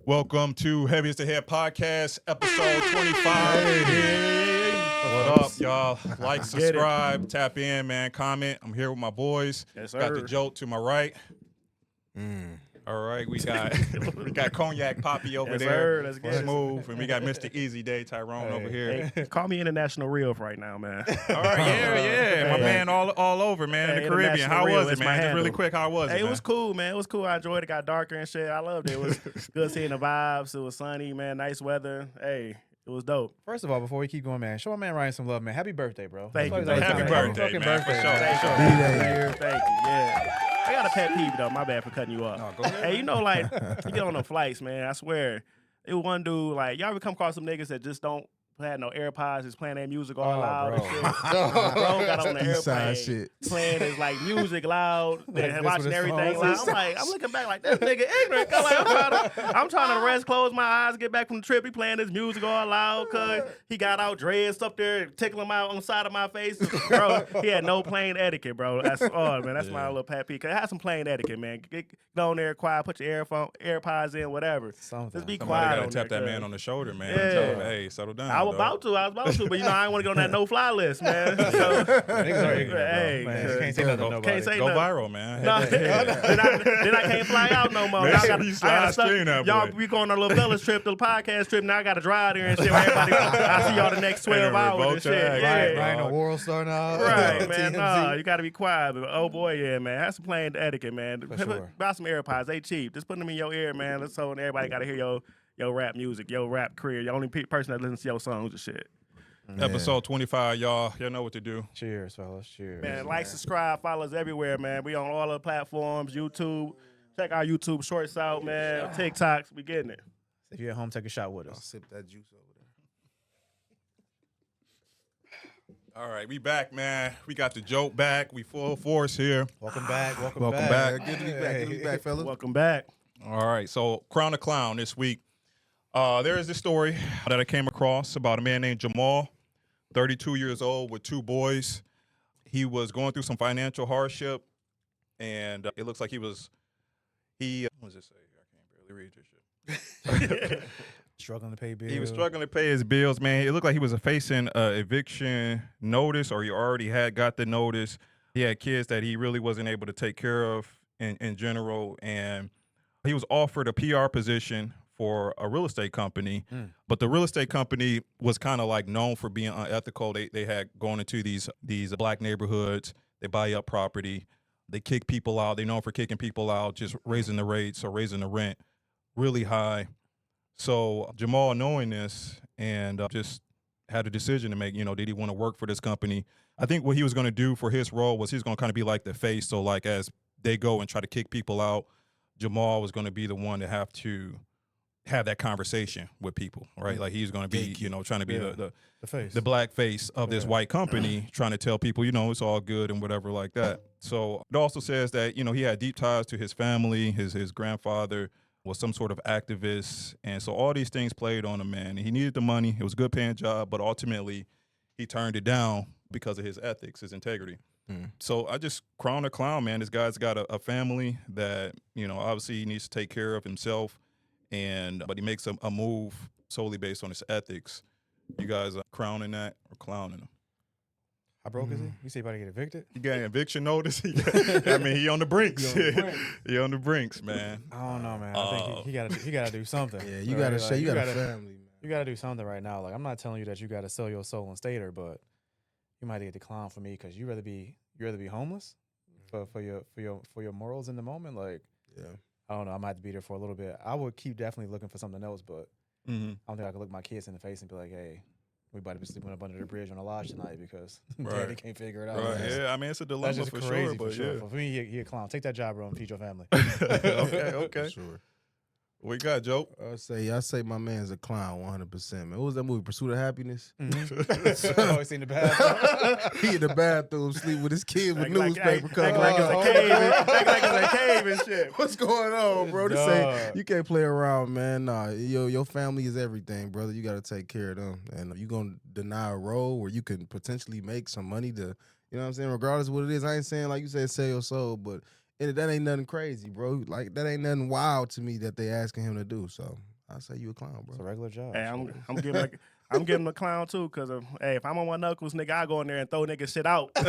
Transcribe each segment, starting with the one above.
Welcome to Heavy as the Head Podcast, episode 25. Hey. What up, y'all? Like, subscribe, tap in, man, comment. I'm here with my boys. Yes, sir. Got the joke to my right. All right, we got Cognac Poppy over Yes, there. sir. Let's get it. Smooth. And we got Mr. Easy Day Tyrone over here. Hey, call me International Real right now, man. All right, yeah. My man all over, man, in the Caribbean. How was it, man? Just really quick, how was it, Hey, it man? was cool, man. It was cool. I enjoyed it. Got darker and shit. I loved it. It was good seeing the vibes. It was sunny, man. Nice weather. Hey, it was dope. First of all, before we keep going, man, show my man Ryan some love, man. Happy birthday, bro. Thank you. Happy birthday, man. For sure. Thank you. Yeah. I got a pet peeve, though. My bad for cutting you off. No, go ahead. Hey, you know, like, you get on the flights, man. I swear. It was one dude, like, y'all ever come across some niggas that just don't had no AirPods, just playing their music all loud and shit. Bro got on the airplane playing his like music loud and watching everything loud. I'm looking back like, this nigga ignorant. I'm trying to rest, close my eyes, get back from the trip. He playing his music all loud because he got out dreads up there, tickling him out on the side of my face. Bro, he had no plane etiquette, bro. That's that's my little pet peeve. Have some plane etiquette, man. Get on there quiet, put your AirPods in, whatever. Just be quiet. Somebody gotta tap that man on the shoulder, man. Yeah. Tell him, hey, settle down. I was about to, but you know I ain't want to get on that no-fly list, man. So, hey, can't say nothing to nobody. Can't say Go nothing. viral, man. No, then I can't fly out no more. Y'all we going on a little fellas trip, the podcast trip. Now I got to drive there and shit. Everybody, I see y'all the next 12 hours and shit. Ryan, the world star now. Right, man. No, you got to be quiet. But, oh boy, yeah, man. Have some plain etiquette, man. Buy some AirPods. They cheap. Just put them in your ear, man. Let's so everybody got to hear your rap music, your rap career. Your only person that listens to your songs and shit. Episode 25, y'all. Y'all know what to do. Cheers, fellas. Cheers. Man, like, subscribe, follow us everywhere, man. We on all the platforms, YouTube. Check our YouTube shorts out, man. TikToks, we getting it. If you're at home, take a shot with us. I'll sip that juice over there. All right, we back, man. We got the joke back. We full force here. Welcome back. Welcome back. Good to be back. Good to be back, fellas. Welcome back. All right, so Crown the Clown this week. There is this story that I came across about a man named Jamal, 32 years old with two boys. He was going through some financial hardship, and it looks like what does it say? I can't barely read this shit. Struggling to pay bills. He was struggling to pay his bills, man. It looked like he was facing an eviction notice, or he already had got the notice. He had kids that he really wasn't able to take care of in general, and he was offered a PR position for a real estate company, but the real estate company was kind of like known for being unethical. They had gone into these black neighborhoods. They buy up property. They kick people out. They're known for kicking people out, just raising the rates or raising the rent really high. So Jamal, knowing this, and just had a decision to make. Did he want to work for this company? I think what he was going to do for his role was he's going to kind of be like the face. So like as they go and try to kick people out, Jamal was going to be the one to have to have that conversation with people, right? Like he's going to be, trying to be the face, the black face of this white company, trying to tell people, it's all good and whatever like that. So it also says that, he had deep ties to his family. His grandfather was some sort of activist. And so all these things played on him, man. And he needed the money. It was a good paying job, but ultimately he turned it down because of his ethics, his integrity. So I just crown a clown, man. This guy's got a family that, obviously he needs to take care of himself. But he makes a move solely based on his ethics. You guys are crowning that or clowning him? How broke is he? You say about to get evicted? He got an eviction notice. He on the brinks. He on the brinks, man. I don't know, man. I think he got to do something. Yeah, you got to say you got a family, man. You got to do something right now. Like I'm not telling you that you got to sell your soul and stay there, but you might get the clown for me because you rather be homeless for your morals in the moment. Like, yeah. I don't know. I might have to be there for a little bit. I would keep definitely looking for something else, but I don't think I could look my kids in the face and be like, hey, we about to be sleeping up under the bridge on the lodge tonight because daddy can't figure it out. Right. Yeah, I mean, it's a dilemma for sure. But For me, he a clown. Take that job, bro, and feed your family. Okay. For sure. What you got, Joe? I say my man's a clown 100%, man. What was that movie, Pursuit of Happiness? Mm-hmm. Always in the bathroom. He in the bathroom, sleep with his kid with newspaper like covers. it's a cave. Like it's a cave and shit. What's going on, bro? This ain't, you can't play around, man. Nah, your family is everything, brother. You got to take care of them. And you going to deny a role where you can potentially make some money to, you know what I'm saying, regardless of what it is. I ain't saying, like you said, sell your soul, but that ain't nothing crazy, bro. Like, that ain't nothing wild to me that they asking him to do. So I say you a clown, bro. It's a regular job. Hey, I'm giving him a clown too, cause if I'm on my knuckles, nigga, I go in there and throw nigga shit out. I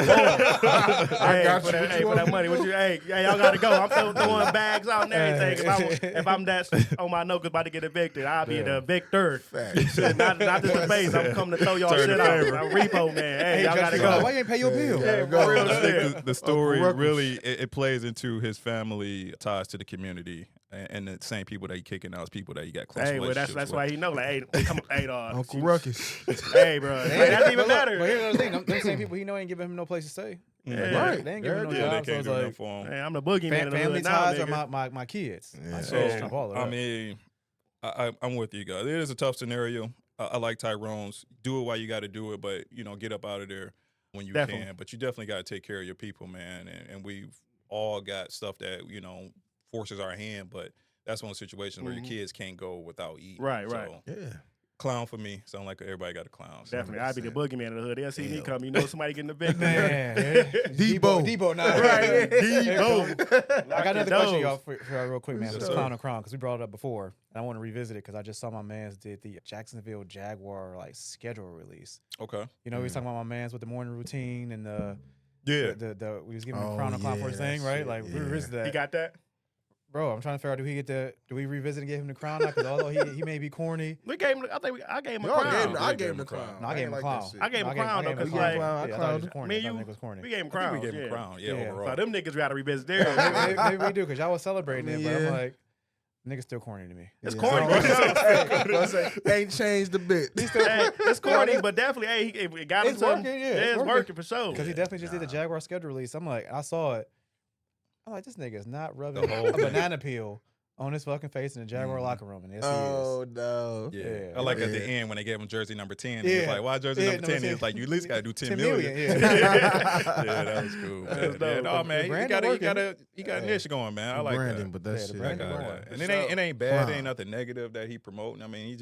got you. For that money, hey, y'all gotta go. I'm throwing bags out and everything. If I'm that on my knuckles about to get evicted, I'll be the victor. Facts. not just the base. I'm coming to throw y'all shit out. I'm repo man. Hey, y'all gotta go. Why you ain't pay your bill? Yeah, for real I shit. think the story really it plays into his family ties to the community, and the same people that he kicking out is people that he got close relationships that's with. why he know. Like, hey, come on, hey, dog. Uncle Ruckus. Hey, bro, like, that's even better. But here's the thing: them same people he know ain't giving him no place to stay. Yeah. Right. They ain't giving him no They job. So can't it's do nothing like for him. Hey, I'm the boogeyman in the family hood now, ties nigga. are my kids. Yeah. So I mean, I'm with you guys. It is a tough scenario. I like Tyrone's. Do it while you got to do it, but get up out of there when you can. But you definitely got to take care of your people, man. And we've all got stuff that forces our hand, but that's one of the situations where your kids can't go without eating. Right. Yeah. Clown for me. Sound like everybody got a clown. So. Definitely. I'd be the boogeyman in the hood. They'll see me come. Somebody getting evicted. Man. Debo. Nah. Right. Debo. I got another question, y'all, for real quick, man. Yes, It's sir. clown and crown, because we brought it up before, and I want to revisit it because I just saw my man's did the Jacksonville Jaguar schedule release. Okay. We was talking about my man's with the morning routine and the we was giving him Oh, crown and clown for his yeah, thing, that right? shit, Like we yeah. revisited that. He got that? Bro, I'm trying to figure out do we revisit and give him the crown now? Because although he may be corny, We gave him. I gave him a Y'all crown. I gave him the crown. No, I gave him a clown. I gave him a crown though, because I like thought it was corny. me I and thought you, it was corny. we gave him I crowns. think we gave him crown. Yeah, Yeah. overall. So them niggas gotta revisit theirs. Maybe we do, because y'all was celebrating it, but I'm Yeah. like, niggas still corny to me. It's Yeah. corny, I say, ain't changed a bit. it's corny, but definitely, hey, it got him It's some. working, yeah, It's working for sure. Because he definitely just did the Jaguar schedule release. I'm like, I saw it. I'm like, this nigga is not rubbing The whole a thing. banana peel on his fucking face in the Jaguar locker room, and yes, Oh, no. Yeah. Yeah. I like at the Yeah. end when they gave him jersey number 10. And Yeah. He's like, why jersey Yeah, number number 10? 10. He's like, you at least got to do 10 10 million. million, Yeah, that was cool. That's Man. dope. Yeah, no, The man, you brand got working. he got an issue going, man. I like Brandon, that. but that Yeah, the shit. brand I got working. that. And it ain't bad. It ain't nothing negative that he promoting. I mean,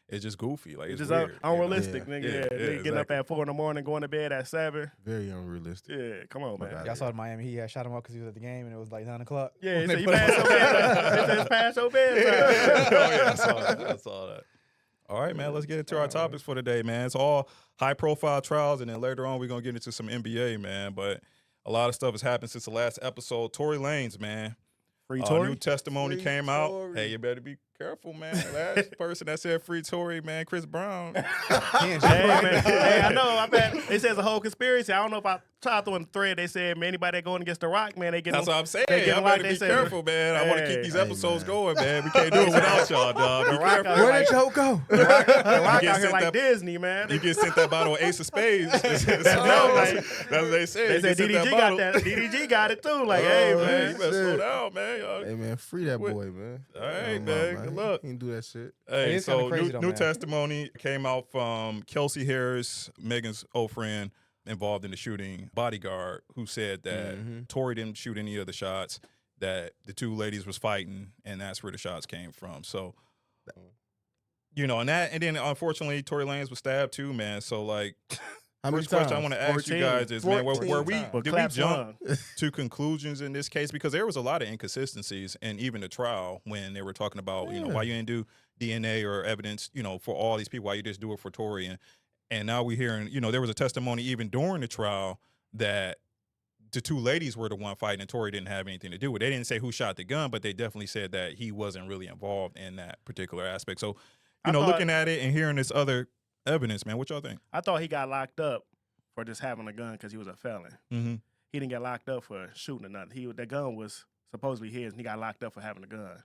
it's just goofy. Like it's Just weird. unrealistic, you know? nigga. Yeah, Yeah, nigga getting up exactly. at 4 in the morning, going to bed at 7. Very unrealistic. Yeah, come on, man. Fuck Y'all saw the Miami Heat had shot him up because he was at the game, and it was like 9 o'clock. Yeah, he When said they you put him passed on- your bedtime. He said it's past your bedtime. Oh yeah, I saw that. All right, man. Let's get into our topics for today, man. It's all high-profile trials, and then later on we're gonna get into some NBA, man. But a lot of stuff has happened since the last episode. Tory Lanez, man. Free Tory? New testimony Free came out. Tory. Hey, you better be careful, man. Last person that said free Tory, man, Chris Brown. Hey, man. Hey, I know. I bet it says a whole conspiracy. I don't know if I tried throwing the thread. They said, man, anybody that going against The Rock, man, they get That's what I'm saying. They get Y'all like better they be said. careful, man. I want to keep these Hey, episodes man. going, man. We can't do it without y'all, dog. Be The Rock careful. out Where like, did Joe go? The Rock You out get here sent like that- Disney, man. You get sent that bottle of Ace of Spades. That's what they said. They You said get sent DDG bottle. got that. DDG got it too. Like, hey, Oh, man. you better slow shit. down, man. Y'all. Hey, man, free that Quit. boy, man. All right, Come man. on, Good luck. He didn't do that shit. Hey, is kinda so crazy new, though, new man. testimony came out from Kelsey Harris, Megan's old friend involved in the shooting, bodyguard, who said that Tory didn't shoot any of the shots, that the two ladies was fighting, and that's where the shots came from. So, and then unfortunately, Tory Lanez was stabbed too, man. So, like, How many first question I times? want to ask you 14. guys is, man, were 14 we, times. But did we claps jump won. to conclusions in this case? Because there was a lot of inconsistencies, and even the trial when they were talking about, why you didn't do DNA or evidence, for all these people, why you just do it for Tory, and now we're hearing, there was a testimony even during the trial that the two ladies were the one fighting, and Tory didn't have anything to do with it. They didn't say who shot the gun, but they definitely said that he wasn't really involved in that particular aspect. So, looking at it and hearing this other evidence, man, what y'all think? I thought he got locked up for just having a gun because he was a felon. Mm-hmm. He didn't get locked up for shooting or nothing. The gun was supposedly his, and he got locked up for having a gun.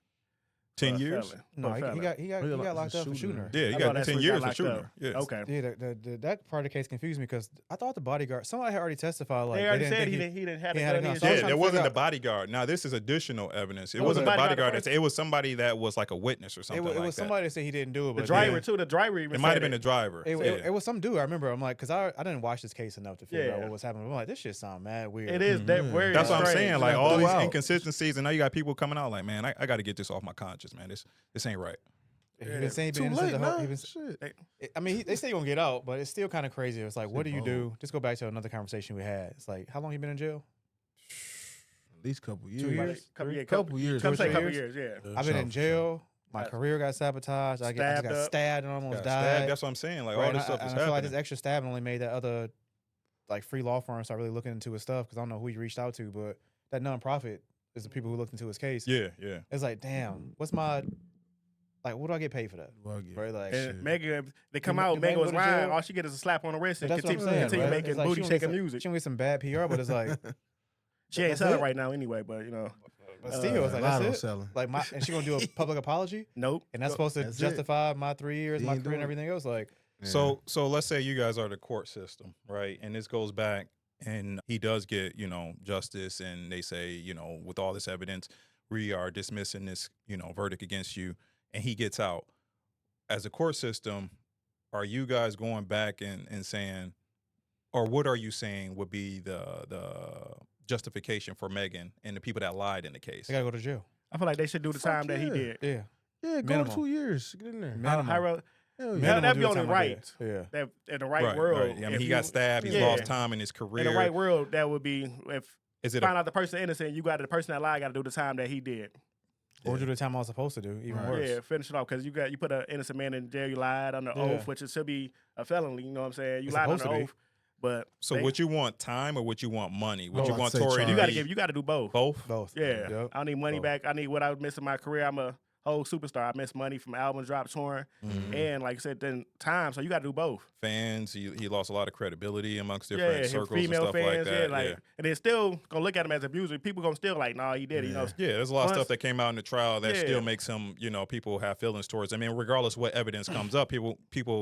10 years? No, he got locked up for shooting her. Yeah, he got 10 years for shooting her. Yeah. Okay. Yeah, that part of the case confused me because I thought the bodyguard, somebody had already testified. Like, they already said he didn't have a gun. So yeah, there wasn't the bodyguard. Now, this is additional evidence. It wasn't the bodyguard. It was somebody that was like a witness or something like that. It was somebody that said he didn't do it. The driver, too. The driver even It might have been the driver. It was some dude. I remember. I'm like, because I didn't watch this case enough to figure out what was happening. I'm like, this shit sound mad weird. It is that weird. That's what I'm saying. Like, all these inconsistencies, and now you got people coming out like, man, I got to get this off my conscience, man. This ain't right. He's been saying he's been innocent the whole. I mean, they say he's gonna get out, but it's still kind of crazy. It's like, what do you do? Just go back to another conversation we had. It's like, how long you been in jail? At least a couple years. 2 years? Couple years. Couple years, yeah. I've been in jail. My career got sabotaged. I just got stabbed and almost died. That's what I'm saying. Like, all this stuff is happening. I feel like this extra stabbing only made that other like free law firm start really looking into his stuff because I don't know who he reached out to, but that nonprofit is the people who looked into his case. Yeah. It's like, damn, what's my like? What do I get paid for that? Right? Like, and Megan, they come out. Megan was lying. All she get is a slap on the wrist and continue making booty shaking music. She gonna get some bad PR, but it's like she ain't selling right now anyway. But you know, but still, it's like that's it. Like and she gonna do a public apology? Nope. And that's supposed to justify my 3 years, my career, and everything else. Like, so let's say you guys are the court system, right? And this goes back, and he does get justice, and they say with all this evidence, we are dismissing this verdict against you. And he gets out. As a court system, are you guys going back and saying, or what are you saying would be the justification for Megan and the people that lied in the case? They gotta go to jail. I feel like they should do the time that he did. Yeah, go 2 years. Get in there. That'd be only right. Yeah. That in the right world. Right. I mean, he got stabbed. He's lost time in his career. In the right world, that would be if find out the person innocent. You got the person that lied got to do the time that he did. Or do the time I was supposed to do, even worse. Yeah, finish it off because you put an innocent man in jail. You lied under oath, which it should be a felony. You know what I'm saying? You lied under oath. But so would you want time or would you want money? Would you want Tory? You got to do both. Both. Yeah. Yep. I need money back. I need what I was missing in my career. I'm a whole superstar. I missed money from album drop, touring, and like I said, then time. So you got to do both. Fans, he lost a lot of credibility amongst different circles female and stuff fans, like that. And they're still gonna look at him as an abuser. People gonna still like, nah, he did it. Yeah, there's a lot of stuff that came out in the trial that still makes him, people have feelings towards. I mean, regardless of what evidence comes up, people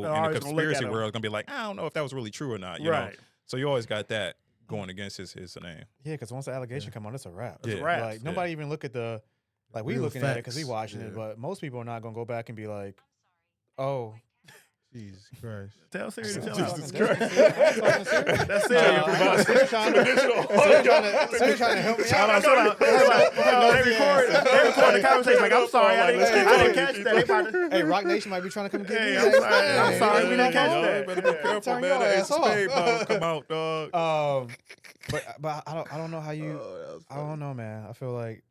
in the conspiracy world are gonna be like, I don't know if that was really true or not. You know? So you always got that going against his name. Yeah, because once the allegation come on, it's a wrap. It's a wrap. Like nobody even look at the. Like, we looking at it because we watching it, but most people are not going to go back and be like, oh. Jesus Christ. Tell Siri to tell Jesus Christ. That's serious. Siri trying to help me out. They record the conversation like, I'm sorry, I didn't catch that. Hey, Rock Nation might be trying to come get me. I'm sorry, we didn't catch that. Better be careful, man. That Ace of Spades about come out, dog. But I don't know how you, I don't know, man. I feel like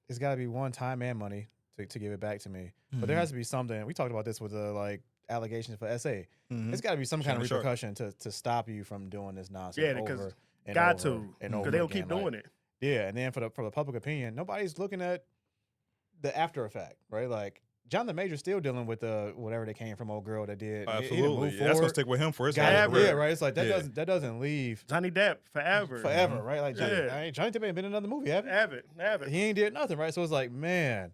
it's got to be one time and money to give it back to me. But there has to be something. We talked about this with the allegations for SA. It's got to be some kind of repercussion to stop you from doing this nonsense. Yeah, because got to, because they don't keep doing it. Yeah, and then for the public opinion, nobody's looking at the after effect, right? Like John the Major's still dealing with whatever they came from old girl that did. Absolutely, that's gonna stick with him for his career. Yeah, right. It's like that doesn't leave. Johnny Depp forever, right? Like Johnny Depp ain't been in another movie, have it. He ain't did nothing, right? So it's like, man.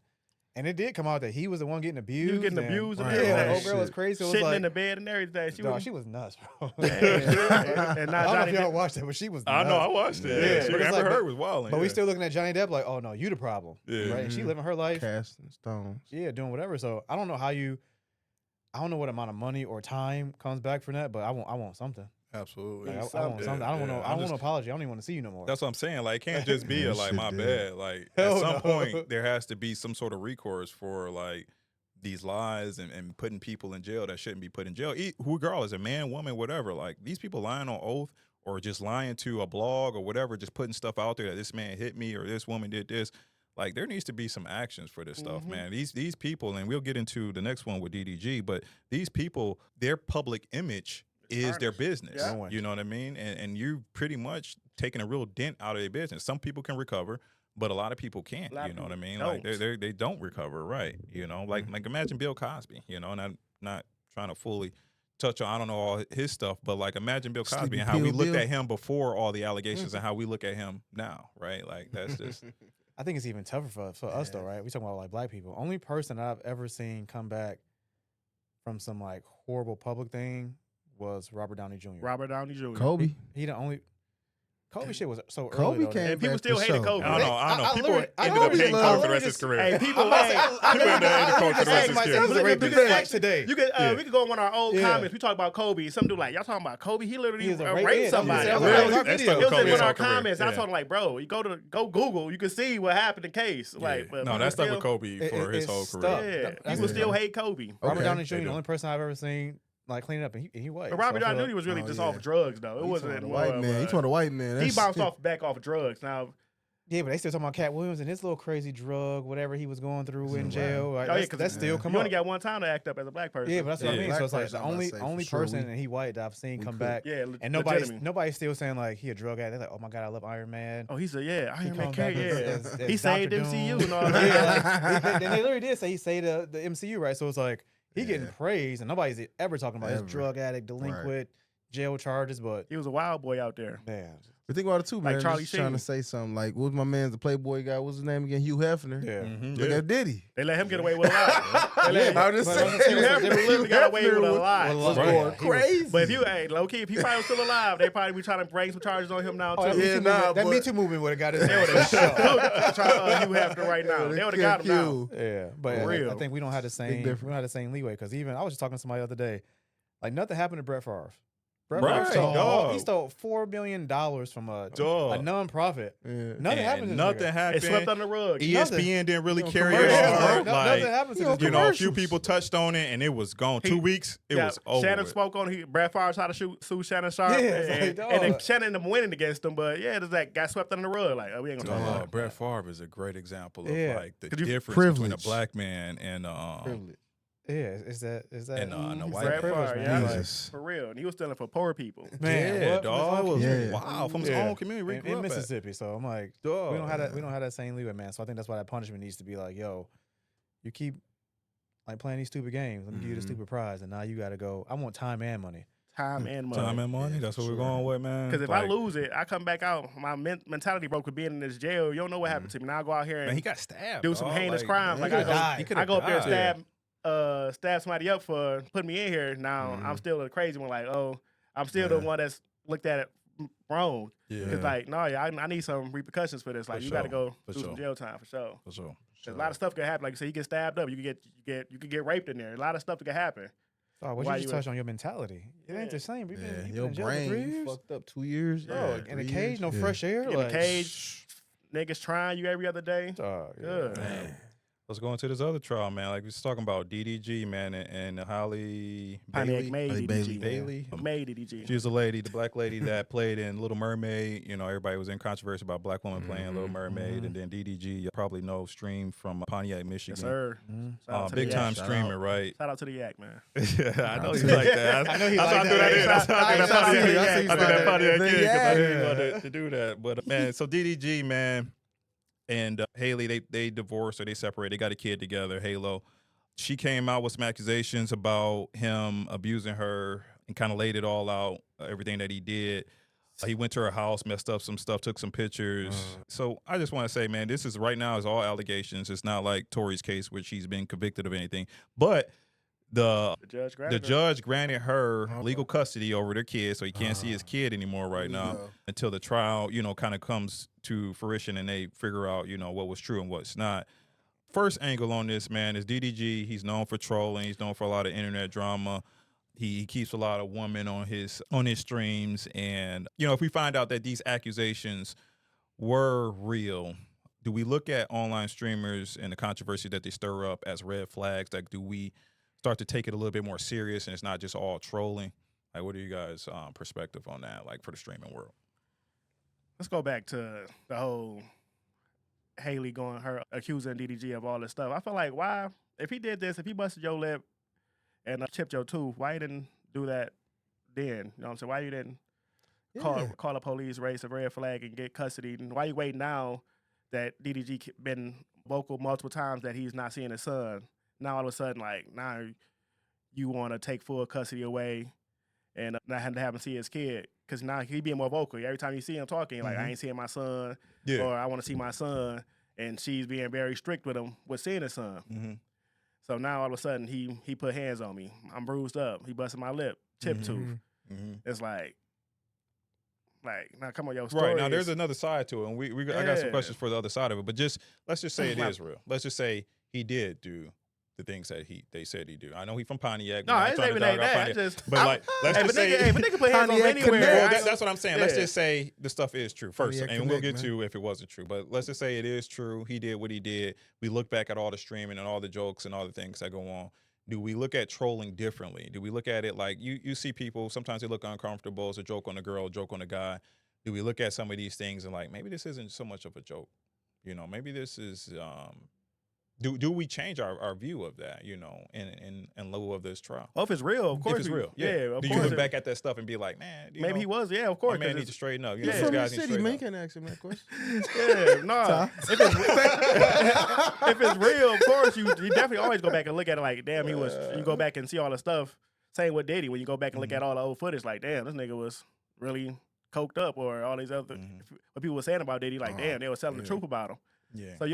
And it did come out that he was the one getting abused. He was getting abused. Yeah, old girl was crazy. Sitting in the bed and everything. She was nuts, bro. And I don't know if y'all watched it, but she was nuts. I know, I watched it. Yeah, Amber Heard was wilding. But we still looking at Johnny Depp like, oh no, you the problem. Yeah. Right? And she living her life. Casting stones. Yeah, doing whatever. So I don't know I don't know what amount of money or time comes back from that, but I want something. Absolutely. Like, I want something. I don't want an apology. I don't even want to see you no more. That's what I'm saying. Like, it can't just be my bad. Like, at some point, there has to be some sort of recourse for, these lies and putting people in jail that shouldn't be put in jail. Regardless, a man, woman, whatever. Like, these people lying on oath or just lying to a blog or whatever, just putting stuff out there that this man hit me or this woman did this. Like, there needs to be some actions for this stuff, man. These people, and we'll get into the next one with DDG, but these people, their public image is their business. Yeah. You know what I mean? And you pretty much taking a real dent out of their business. Some people can recover, but a lot of people can't. You know what I mean? Like they don't recover, right? You know, like imagine Bill Cosby, and I'm not trying to fully touch on, I don't know all his stuff, but imagine Bill Cosby and how we looked at him before all the allegations and how we look at him now, right? Like that's just I think it's even tougher for us though, right? We talking about like black people. Only person I've ever seen come back from some like horrible public thing was Robert Downey Jr. Robert Downey Jr. Kobe. He the only. Kobe shit was so Kobe early. Though, came And people back still for hated sure. Kobe. I know. I People literally- I ended up literally hating just- Kobe for the I rest of his career. Hey, people, People ended up hating Kobe for the rest of his career. He was a rapist back today. You could, Yeah. we could go on one of our old Yeah. comments. We talk about Kobe. Some dude like, y'all talking about Kobe? He literally He was a raped rapist. somebody. Yeah. I'm Really? like, That's it stuck was with in Kobe's one of our whole career. comments. I Yeah. told him like, bro, you go Google. You can see what happened in case. Like, but No, people that stuck still- with Kobe for his it's whole stuck. career. Yeah, That's people the still thing. hate Kobe. Robert Okay. Downey Jr. They the do. only person I've ever seen like cleaning up, and he white. But Robert So I feel Downey like- Jr. was really Oh, just yeah. off drugs though. It He's wasn't talking more white of man. a- He talking to white man. He That's bounced shit. back off drugs. Now, Yeah, but they still talking about Cat Williams and his little crazy drug, whatever he was going through in Right. jail. Like, Oh, yeah, that's 'cause that's still come you up. only got one time to act up as a black person. Yeah, but that's what I Yeah. mean. Black So it's like person, the I'm about to only say, for sure, person we- and he white that I've seen we come could. back, yeah, and nobody's still saying like he a drug addict. They're like, oh my god, I love Iron Man. Oh, he's a Iron Man comes carry. back Yeah, as he saved Dr. MCU Doom. and all that. Yeah, like, they literally did say he saved the MCU, right? So it's like he getting Yeah. praised, and nobody's ever talking about Ever. his drug addict, delinquent, jail charges. But He was a wild boy out there. man, But think about it too, Like man. Charlie Just trying Sheen. to say something. Like, what was my man's the Playboy guy? What's his name again? Hugh Hefner. yeah. Look at Diddy. They let him get away with a lot. They let I'm just but saying. I'm saying, Hugh Hefner literally got away with a lot. Was Right. going He was- crazy. But if you, hey, low key, if he probably was still alive, they probably be trying to bring some charges on him now Oh, too. that Yeah, Me Too movement- nah, that Me but- Too movement would have got his They would ass. have trying Hugh Hefner right now. They would have got him now. Yeah, but For real. I think we don't have the same. We difference. don't have the same leeway because even I was just talking to somebody the other day. Like nothing happened to Brett Favre. Brett Right, Favre stole, dog. he stole $4 million from a Dog. nonprofit. Yeah. Nothing happened. And To nothing this nigga. It happened. swept under the rug. ESPN didn't really carry it Commercials, bro. on. Nothing Like, happened to you know, this you nigga. know, a few people touched on it and it was gone. He- 2 weeks, it was over. Shannon with. spoke on it. Brad Favre tried to sue Shannon Sharp. Yeah, it's like, and dog. then Shannon them winning against him. But yeah, there's that got swept under the rug. Like, oh, we ain't gonna talk about it. Brett Favre is a great example of Yeah. like the 'Cause you- difference between a Privilege. black man and Privilege. Yeah, is that And, the it's white that Brad privilege, Favre, man. yeah, Like, Jesus. for real. And he was stealing for poor people. man, yeah, what? dog. It was Yeah. wow from his Yeah. own community. where he in grew up at. Mississippi. So I'm like, Dog. we don't have that same leeway, man. So I think that's why that punishment needs to be like, yo, you keep like playing these stupid games. Let me give you the stupid prize, and now you got to go. I want time and money. Time and money. Time and money. Yeah, That's for what we're sure. going with, man. Because if Like, I lose it, I come back out. My mentality broke with being in this jail. You don't know what happened to me. Now I go out here man, and he got stabbed. do some dog. heinous crimes. man, Like he could've died. He could've I go up there and died. stab somebody up for putting me in here. Now I'm still the crazy one. Like, oh, I'm still the one that's looked at it wrong. Yeah, It's like, no, yeah, I need some repercussions for this. Like, For you got to sure. go For do some sure. jail time for sure. for sure. 'Cause a lot of stuff could happen. Like you say, you get stabbed up. You could get raped in there. A lot of stuff that could happen. Oh, what Why you just you touched on your mentality? It ain't Yeah. the same. You've Yeah, been your in jail for 3 brain years. fucked up 2 years. Bro, Yeah, in a 3 cage, years. no Yeah. fresh air. In a Like, cage, niggas trying you every other day. dog, yeah. Good. Man. Let's go into this other trial, man. Like we was talking about DDG, man, and Halle Pontiac made Halle DDG. Bailey. Made DDG. She was the lady, the black lady that played in Little Mermaid. You know, everybody was in controversy about black women playing Little Mermaid, and then DDG, you probably know, stream from Pontiac, Michigan. Yes, sir. Shout out to Big the time Yak. Shout streamer, out. right? Shout out to the Yak, man. I know you like that. I know he That's like why I threw that that. in. That's why I threw that Shout out to Pontiac the in. Yak. I threw that Pontiac in The because I Yak. didn't want to do that. But man, so DDG, man, and Haley, they divorced or they separated. They got a kid together, Halo. She came out with some accusations about him abusing her and kind of laid it all out, everything that he did. He went to her house, messed up some stuff, took some pictures. So I just want to say, man, this is right now is all allegations. It's not like Tory's case, which he's been convicted of anything. But the The judge judge granted her legal custody over their kid, so he can't see his kid anymore right There you now go. until the trial, kind of comes to fruition and they figure out, what was true and what's not. First angle on this, man, is DDG. He's known for trolling. He's known for a lot of internet drama. He keeps a lot of women on his streams. And, if we find out that these accusations were real, do we look at online streamers and the controversy that they stir up as red flags? Like, do we start to take it a little bit more serious and it's not just all trolling? Like, what are you guys' perspective on that, like, for the streaming world? Let's go back to the whole Haley her accusing DDG of all this stuff. I feel like why, if he did this, if he busted your lip and chipped your tooth, why you didn't do that then? You know what I'm saying? Why you didn't call the police, raise a red flag, and get custody? And why you wait now that DDG been vocal multiple times that he's not seeing his son? Now all of a sudden, like, now you want to take full custody away and not have him see his kid. Because now he being more vocal. Every time you see him talking, like, I ain't seeing my son, Yeah. or I want to see my son. and she's being very strict with him with seeing his son. Mm-hmm. So now all of a sudden he put hands on me. I'm bruised up. He busted my lip, chip tooth. It's like now come on, yo. Right now, there's another side to it, and I got some questions for the other side of it. But let's just say it is real. Let's just say he did do the things that they said he do. I know he from Pontiac. No, it's even that. But let's just say if a nigga put hands on me anywhere, well, that's what I'm saying. Let's just say the stuff is true first, and we'll get to if it wasn't true. But let's just say it is true. He did what he did. We look back at all the streaming and all the jokes and all the things that go on. Do we look at trolling differently? Do we look at it like you see people, sometimes they look uncomfortable. It's a joke on a girl, a joke on a guy. Do we look at some of these things and like, maybe this isn't so much of a joke? You know, maybe this is, do we change our view of that, you know, in lieu of this trial? Oh, if it's real, of course. If it's real, yeah. Of course. Do you look back at that stuff and be like, man, maybe he was, of course. My man needs to straighten up. You know, these guys need to straighten up. You can't ask him that question. If it's real, of course, you definitely always go back and look at it like, damn, you go back and see all the stuff. Same with Diddy, when you go back and look at all the old footage, like, damn, this nigga was really coked up, or all these other what people were saying about Diddy, like, damn, they were telling the truth about him. Yeah. So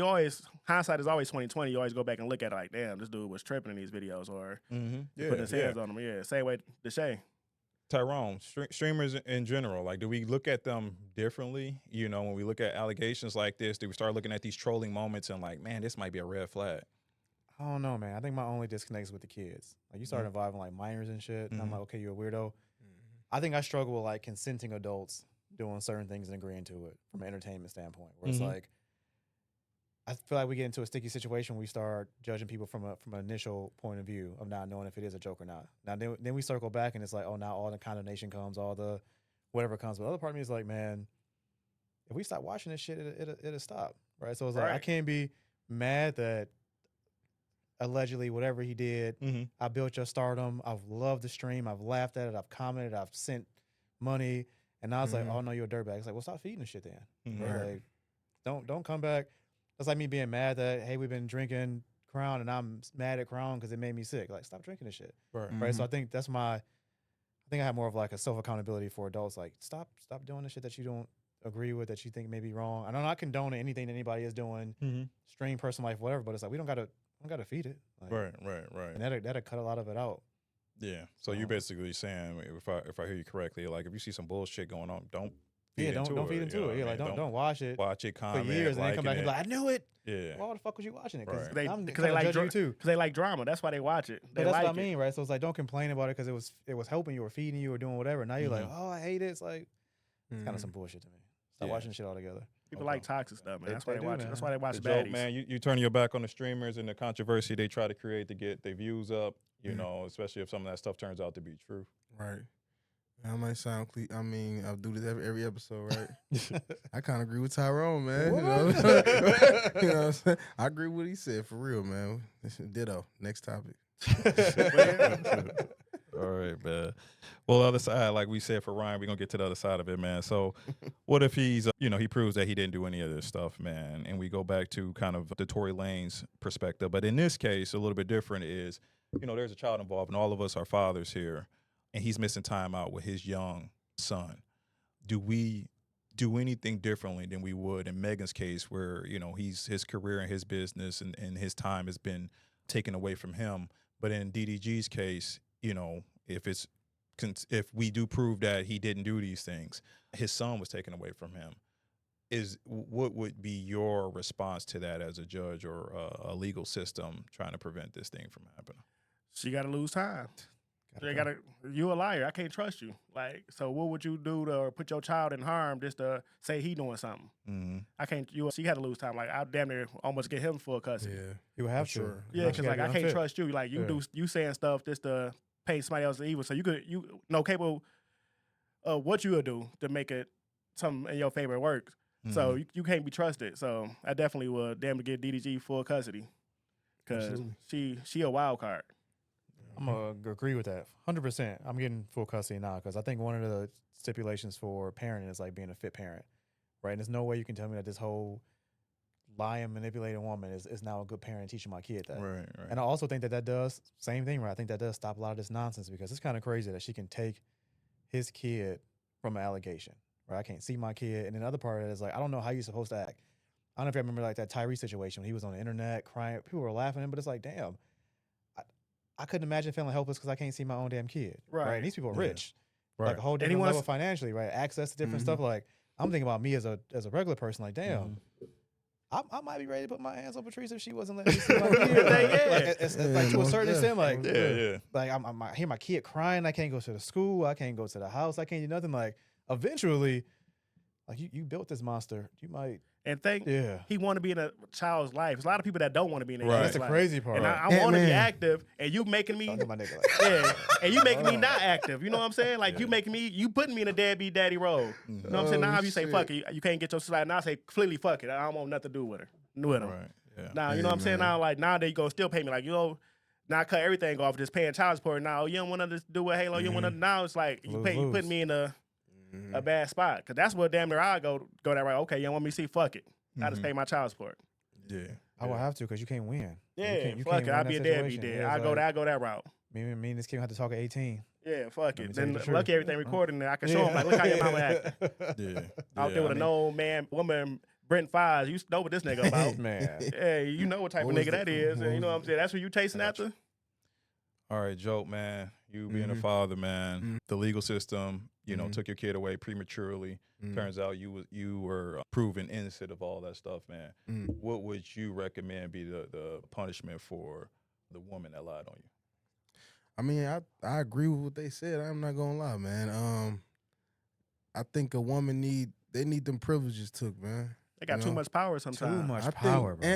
hindsight is always 20/20. You always go back and look at it like, damn, this dude was tripping in these videos, or putting his hands on him. Yeah, same way Deshae. Tyrone, streamers in general, like, do we look at them differently? You know, when we look at allegations like this, do we start looking at these trolling moments and like, man, this might be a red flag? I don't know, man. I think my only disconnect is with the kids. Like, you start involving like minors and shit, and I'm like, okay, you're a weirdo. I think I struggle with like consenting adults doing certain things and agreeing to it from an entertainment standpoint, where it's like, I feel like we get into a sticky situation when we start judging people from an initial point of view of not knowing if it is a joke or not. Now, then we circle back and it's like, oh, now all the condemnation comes, all the whatever comes. But the other part of me is like, man, if we stop watching this shit, it'll stop, right? So it's like, I can't be mad that allegedly whatever he did, I built your stardom. I've loved the stream. I've laughed at it. I've commented. I've sent money. And now it's like, oh, no, you're a dirtbag. It's like, well, stop feeding the shit then. Right? Like, don't come back. That's like me being mad that, hey, we've been drinking Crown and I'm mad at Crown because it made me sick. Like, stop drinking this shit. Right? So I think I have more of like a self-accountability for adults. Like, stop doing the shit that you don't agree with, that you think may be wrong. I know not condoning anything that anybody is doing, stream, personal life, whatever, but it's like, we don't gotta feed it. Like, right. And that'll cut a lot of it out. Yeah. So you're basically saying, if I hear you correctly, like, if you see some bullshit going on, don't feed into it. Don't feed into it. Yeah, like don't watch it. Watch it, comment, for years, and then come back and be like, I knew it. Yeah. Why the fuck was you watching it? Because they like too. Because they like drama. That's why they watch it. That's what I mean, right? So it's like, don't complain about it because it was helping you or feeding you or doing whatever. Now you're like, oh, I hate it. It's like, it's kind of some bullshit to me. Stop watching shit altogether. People like toxic stuff, man. That's why they watch it. That's why they watch baddies. Joke, man, you turn your back on the streamers and the controversy they try to create to get their views up, you know, especially if some of that stuff turns out to be true. Right. I might sound I mean, I'll do this every episode, right? I kind of agree with Tyrone, man. You know? You know what I'm saying? I agree with what he said, for real, man. Ditto. Next topic. All right, man. Well, the other side, like we said for Ryan, we're going to get to the other side of it, man. So what if he's, he proves that he didn't do any of this stuff, man, and we go back to kind of the Tory Lanez perspective. But in this case, a little bit different is, there's a child involved, and all of us are fathers here, and he's missing time out with his young son. Do we do anything differently than we would in Megan's case where, his career and his business and his time has been taken away from him? But in DDG's case, if we do prove that he didn't do these things, his son was taken away from him. What would be your response to that as a judge or a legal system trying to prevent this thing from happening? She got to lose time. You a liar. I can't trust you. Like, so what would you do to put your child in harm just to say he doing something? I can't. She had to lose time. Like, I damn near almost get him full custody. Yeah, you would have to. Yeah, because like I can't trust you. Like you saying stuff just to paint somebody else evil. So capable of what you would do to make it something in your favor work. So you can't be trusted. So I definitely would damn to get DDG full custody because she a wild card. I'm going to agree with that. 100%. I'm getting full custody now because I think one of the stipulations for parenting is like being a fit parent, right? And there's no way you can tell me that this whole lying, manipulating woman is now a good parent teaching my kid that. Right. And I also think that does, same thing, right? I think that does stop a lot of this nonsense because it's kind of crazy that she can take his kid from an allegation, right? I can't see my kid. And then the other part of it is like, I don't know how you're supposed to act. I don't know if you remember like that Tyree situation when he was on the internet crying. People were laughing at him, but it's like, damn, I couldn't imagine feeling helpless because I can't see my own damn kid. Right. And these people are Yeah. rich, Right. like a whole And he different wants- level financially, right? Access to different stuff. Like I'm thinking about me as a regular person. Like, damn. I might be ready to put my hands on Patrice if she wasn't letting me see my kid. Yeah. It's like to a most certain extent, like Yeah. like I hear my kid crying. I can't go to the school. I can't go to the house. I can't do nothing. Like eventually, like you built this monster. You might, And think yeah. he want to be in a child's life. There's a lot of people that don't want to be in a Right. kid's That's the life. crazy part. And I Right. want to be Ant-Man. active, and you making me, Don't do my nigga like yeah, and you making me not active. You know what I'm saying? Like you making me, you putting me in a deadbeat daddy role. You know what I'm saying? Oh, Now if you say shit. fuck it, you can't get your slide. Now I say completely fuck it. I don't want nothing to do with her, with him. Right. Yeah. Now you Hey, know what I'm saying? man. Now like now they gonna still pay me like now I cut everything off just paying child support. Now you don't want to do with Halo. You don't want to. Now it's like you Lose. putting me in a bad spot because that's what damn near I go that right. Okay, you don't want me to see? Fuck it. I just pay my child support. Yeah. I will have to because you can't win. Yeah, you fuck can't it. win I'll that be a deadbeat situation. then. Yeah, I it's go like, that route. Me and this kid have to talk at 18. Yeah, fuck Let me it. tell you Then the truth. lucky everything recorded and I can show him like, look how your mama acting. Yeah. Out there with a known woman, Brent Fives. You know what this nigga about. Man. Hey, you know what type of What was nigga that is. And you know what I'm saying? That's what you chasing after? All right, Joke, man. You being a father, man. The legal system, you know, took your kid away prematurely. Turns out you were proven innocent of all that stuff, man. What would you recommend be the punishment for the woman that lied on you? I mean, I agree with what they said. I'm not gonna lie, man. I think a woman need them privileges took, man. They got You too know? much power sometimes. Too much I power, think bro.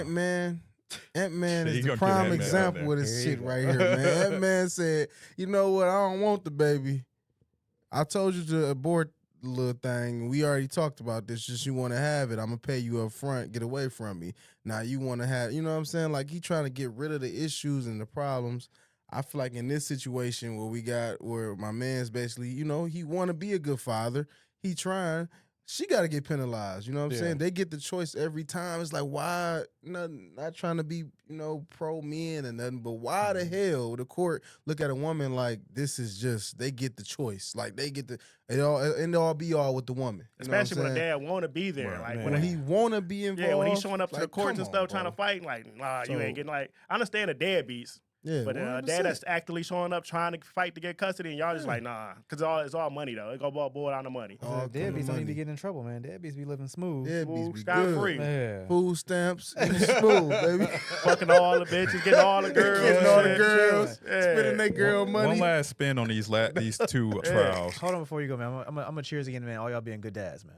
Ant-Man He is gonna the get prime Ant-Man out example there. of this Here you shit go. right here, man. Ant-Man said, you know what, I don't want the baby. I told you to abort the little thing. We already talked about this. Just you want to have it. I'm going to pay you up front. Get away from me. Now you want to have, you know what I'm saying? Like he trying to get rid of the issues and the problems. I feel like in this situation where my man's basically, you know, he want to be a good father. He trying. She got to get penalized. You know what I'm saying? They get the choice every time. It's like, why? Not trying to be, you know, pro men and nothing, but why the hell the court look at a woman like this is just, they get the choice. Like they get it all be all with the woman. You know what I'm Especially when a saying? dad want to be there. Right. Like Man. when When he want to be involved. yeah, when he's showing up to the like, courts come and stuff on, trying to bro. fight, like, nah, you So- ain't getting like, I understand the deadbeats. Yeah, But a 100%. dad that's actively showing up trying to fight to get custody, and y'all just like, nah, because it's all money though. It go boil down the money. All come Deadbeats the don't need to money. get in trouble, man. Deadbeats be living smooth. Deadbeats be Scot good. free. Yeah. Food stamps, eating smooth, baby. Fucking all the bitches, getting all the girls, Getting all the shit. girls, Yeah. spending their girl money. One last spin on these two trials. Hold on before you go, man. I'm gonna cheers again, man. All y'all being good dads, man.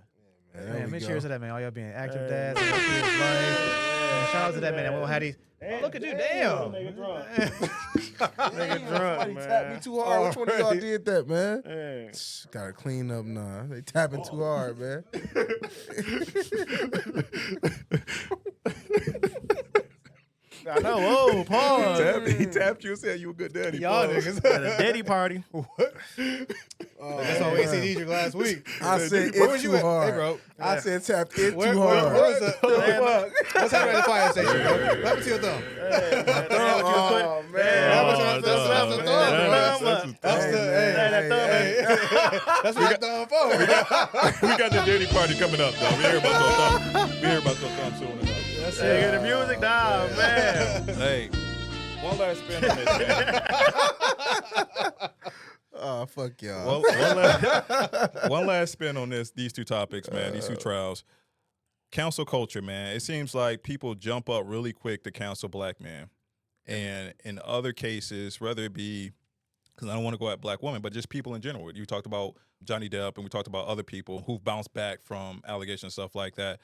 There Man, we go. cheers to that, man. All y'all being active dads. And kids' life. Man, shout out to that, man. That won't have these. Oh, look at you, damn. Nigga drunk. Nigga drunk, Somebody man. tapped me too hard. Which one of y'all Already. did that, man? Hey. Gotta clean up now. They tapping too hard, man. I know. Oh, pause. He tapped you and said you a good daddy. Y'all pause. niggas. At a daddy party. That's why we see DJ last week. I said Where it was you too at? hard. Hey, bro. I said tapped it Where too was hard. the what's happening at the fire station, bro? What happened to your thumb? Oh, man. That's what your thumb for. We got the daddy party coming up, though. We hear about your thumb. We hear about your thumb soon enough. That's Hey, the music down, man. Hey, one last spin on this. Man. Oh, fuck y'all. One last spin on these two topics, man. These two trials. Council culture, man. It seems like people jump up really quick to counsel black men, and in other cases, whether it be, because I don't want to go at black women, but just people in general. You talked about Johnny Depp, and we talked about other people who've bounced back from allegations and stuff like that.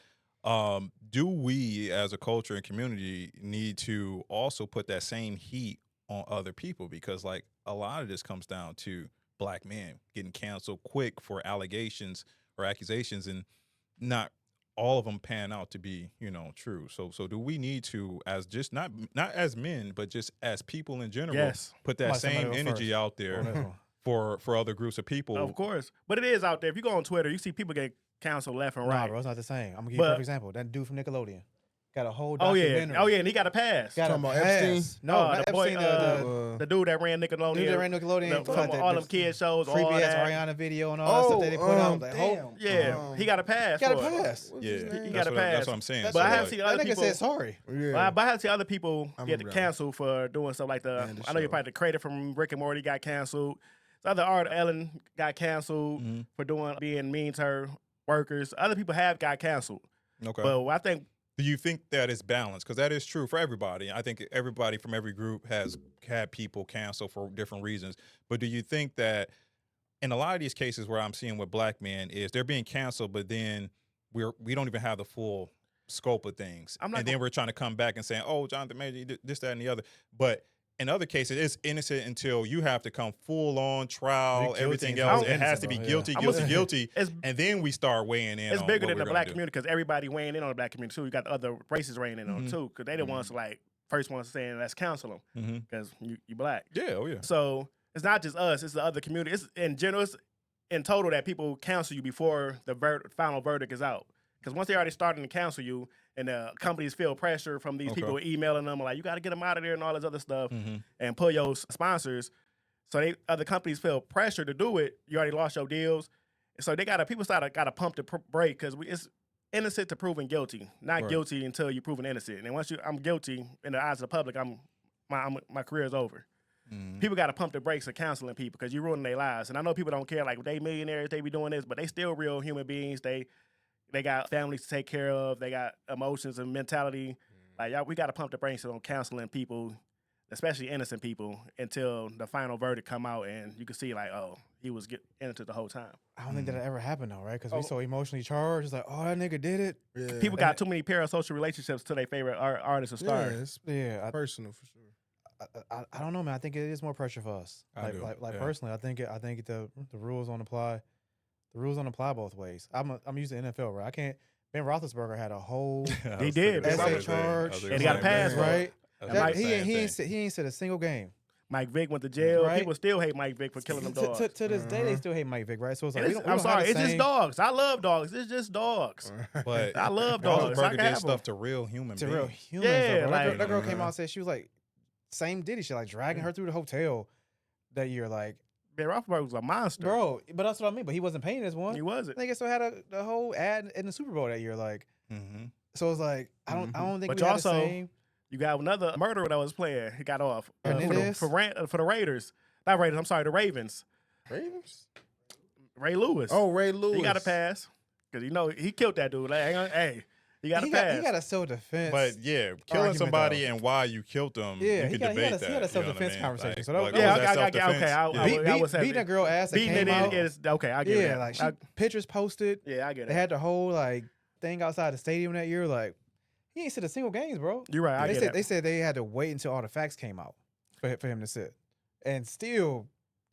Do we, as a culture and community, need to also put that same heat on other people? Because, like, a lot of this comes down to black men getting canceled quick for allegations or accusations, and not all of them pan out to be, you know, true. So do we need to, as just not as men, but just as people in general, Yes. put that Somebody same go energy first. out there On this one. for other groups of people? Of course. But it is out there. If you go on Twitter, you see people get canceled left and Nah, right. bro, it's not the same. I'm gonna give you a But- perfect example. That dude from Nickelodeon. got a whole Oh yeah, documentary. and he got a pass. Got Talking a about pass. Epstein? No, not the boy, Epstein. the dude that ran Nickelodeon. Dude that ran Nickelodeon. all them kid shows, all creepy ass that. Ariana video and all that stuff that they put out. Like, damn. Yeah, he got a pass. got a for it. pass. What's his Yeah, name? He got a pass. That's what I'm saying. That's But I what have it seen was. other That nigga people. said sorry. Yeah. But I have seen other people I get remember that. canceled for doing stuff like Man, the I know you're show. probably the creator from Rick and Morty got canceled. The other art, Ellen, got canceled for being mean to her workers. Other people have got canceled. Okay. But I think Do you think that is balanced? Because that is true for everybody. I think everybody from every group has had people cancel for different reasons. But do you think that in a lot of these cases where I'm seeing with black men is they're being canceled, but then we don't even have the full scope of things. I'm not and then we're trying to come back and saying, oh, Jonathan Major, you did this, that, and the other. But in other cases, it's innocent until you have to come full on trial, everything else. It has to be guilty, guilty. And then we start weighing in. It's on bigger what than we're the gonna black do. community because everybody weighing in on the black community too. You got the other races weighing in on it too because they the ones like first ones saying let's cancel them because you black. Yeah, oh yeah. So it's not just us; it's the other community. It's in general, it's in total that people cancel you before the final verdict is out. Because once they already starting to cancel you, and the companies feel pressure from these people emailing them like you got to get them out of there and all this other stuff, and pull your sponsors. So other companies feel pressure to do it. You already lost your deals, so people got to pump the brake because it's innocent to proven guilty, not guilty until you're proven innocent. And once I'm guilty in the eyes of the public, my career is over. People got to pump the brakes of counseling people because you're ruining their lives. And I know people don't care, like they millionaires, they be doing this, but they still real human beings. They got families to take care of. They got emotions and mentality. Like we got to pump the brakes on counseling people, especially innocent people, until the final verdict come out and you can see like, oh, he was innocent the whole time. I don't think that ever happened though, right? Because we so emotionally charged. It's like, oh, that nigga did it. Yeah. People got too many parasocial relationships to their favorite artists or Yeah, stars. it's personal for sure. I don't know, man. I think it is more pressure for us. Personally, I think the rules don't apply. The rules don't apply both ways. I'm using NFL, right? I can't. Ben Roethlisberger had a whole He did. essay charge, and he got a pass, right? He He ain't said a single game. Mike Vick went to jail. Right. People still hate Mike Vick for killing them dogs. To this day, they still hate Mike Vick, right? So it's like, I'm sorry, it's just dogs. I love dogs. It's just dogs. But I love dogs. I Roethlisberger can have did stuff them. to real human to beings. real humans. Yeah, though, bro. like- that girl came out and said she was like, same Diddy shit, like dragging her through the hotel that year, like, Ben Roethlisberger was a monster. bro. But that's what I mean. But he wasn't paying this one. He wasn't. Nigga still had the whole ad in the Super Bowl that year, like. So it's like I don't think But we had also, the same. You got another murderer that was playing. He got off Hernandez? for the Raiders. Not Raiders. I'm sorry, the Ravens. Ravens? Ray Lewis. Oh, Ray Lewis. He got a pass because he killed that dude. Like, hey, he got a pass. He got a self defense. But yeah, killing somebody and why you killed them, Yeah, you he can got- debate he had a that. self-defense conversation. So that was- was Yeah, that okay, self-defense? I was beating a girl ass that beating came it out. is okay. I get it. Yeah, like pictures posted. Yeah, I get They it. had the whole like thing outside the stadium that year. Like he ain't sit a single games, bro. You're right. I get They it. said they had to wait until all the facts came out for him to sit, and still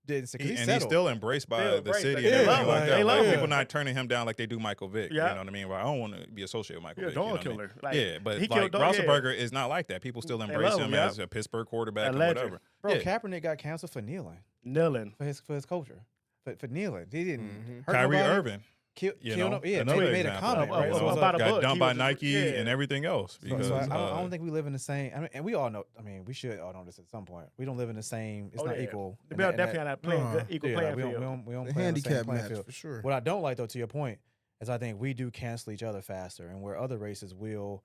didn't sit. 'Cause he And he's settled. still embraced by Still the embraced. city They and love everything him. like They that. love Like, him. people not turning him down like they do Michael Vick. Yeah. You know what I mean? Well, I don't want to be associated with Michael You're a Vick. You know dog what I mean? killer. Like, Yeah, but he like killed dog- yeah. Roethlisberger is not like that. People still embrace love him him, yeah. as a Pittsburgh quarterback A and legend. whatever. Bro, Yeah. Kaepernick got canceled for kneeling Kneeling. for his culture, for kneeling. He didn't hurt Kyrie nobody, Irving. kill you no- know, yeah, another maybe made a example. comment, right? You know, So it's about a got book. dumped He by was- Nike yeah. and everything else. So Because I don't think we live in the same. I mean, and we all know. I mean, we should all know this at some point. We don't live in the same. It's Oh, not yeah. equal. The belt definitely on that equal Yeah, playing we field. don't The play on the same handicap playing match field. for sure. What I don't like, though, to your point, is I think we do cancel each other faster, and where other races will.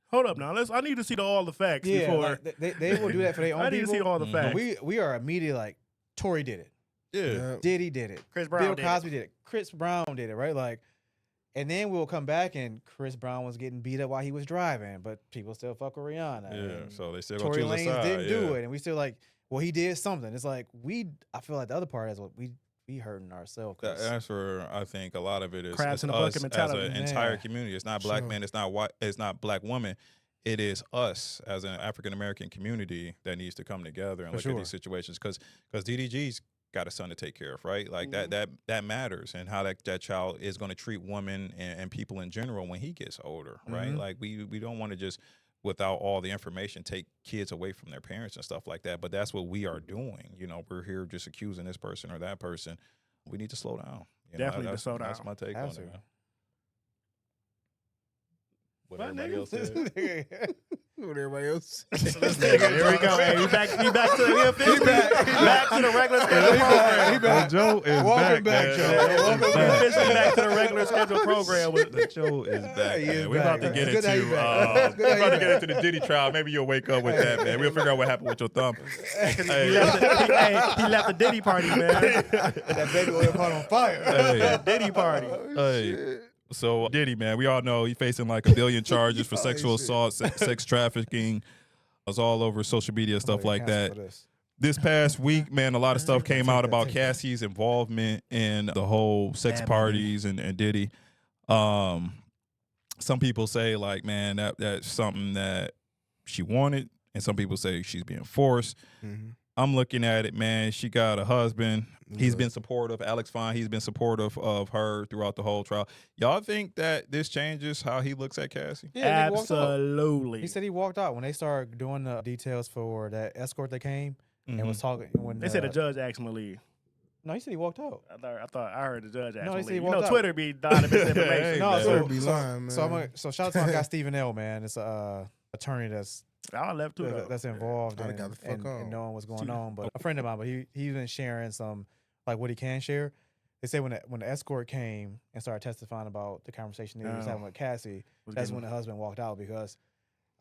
Hold up now. I need to see all the facts Yeah, before. like, they will do that for their own I need to people. see all the facts. We are immediately like, Tory did it, yeah. Diddy did it, Chris Brown Bill did it. Cosby did it, Chris Brown did it, right? Like, and then we'll come back and Chris Brown was getting beat up while he was driving, but people still fuck with Rihanna. Yeah, and so they still gonna Tory choose a Lanez side. didn't do yeah. it, and we still like, well, he did something. It's like I feel like the other part is what we hurting ourselves. 'Cause That's where I think a lot of it is Crabs it's in the us bucket as mentality. an entire Yeah. community. It's not black Sure. men. It's not white. It's not black woman. It is us as an African American community that needs to come together and For look sure. at these situations because DDG's got a son to take care of, right? Like that matters, and how that child is going to treat women and people in general when he gets older, right? Like we don't want to just without all the information take kids away from their parents and stuff like that. But that's what we are doing. You know, we're here just accusing this person or that person. We need to slow down. You know, Definitely to slow That's down. my take on it. Man. what everybody else said. What everybody else. Here we go. Hey, he back to back to the regular schedule program. Joe is Welcome back, back, man. Joe. Welcome back. Officially back to the regular schedule program. The Joe is back, He man. is We're about back, to get man. It's good to have you back. we're about to get into the Diddy trial. Maybe you'll wake up with that, man. We'll figure out what happened with your thumb. He left the Diddy party, man. That baby oil caught on fire. Hey. Diddy party. Hey. So Diddy, man, we all know he's facing like 1 billion charges for sexual assault, sex trafficking. It's all over social media, stuff like that. This past week, man, a lot of stuff came out about Cassie's involvement in the whole sex parties and Diddy. Some people say like, man, that's something that she wanted, and some people say she's being forced. Mm-hmm. I'm looking at it, man. She got a husband. He's been supportive. Alex Fine, he's been supportive of her throughout the whole trial. Y'all think that this changes how he looks at Cassie? Yeah, Absolutely. he said he walked out when they started doing the details for that escort that came and was talking. When They said the judge asked him to leave. no, he said he walked out. I heard the judge asked No, him he to said he leave. You walked know, out. Twitter be dotted misinformation. Hey, No, man. so, Be so, lying, so, man. so shout out to my guy Stephen L. Man, it's a attorney that's I left too. though. that's involved I in, got the fuck on. in knowing what's going on. But a friend of mine, but he's been sharing some like what he can share. They say when the escort came and started testifying about the conversation he was having with Cassie, that's when the husband walked out, because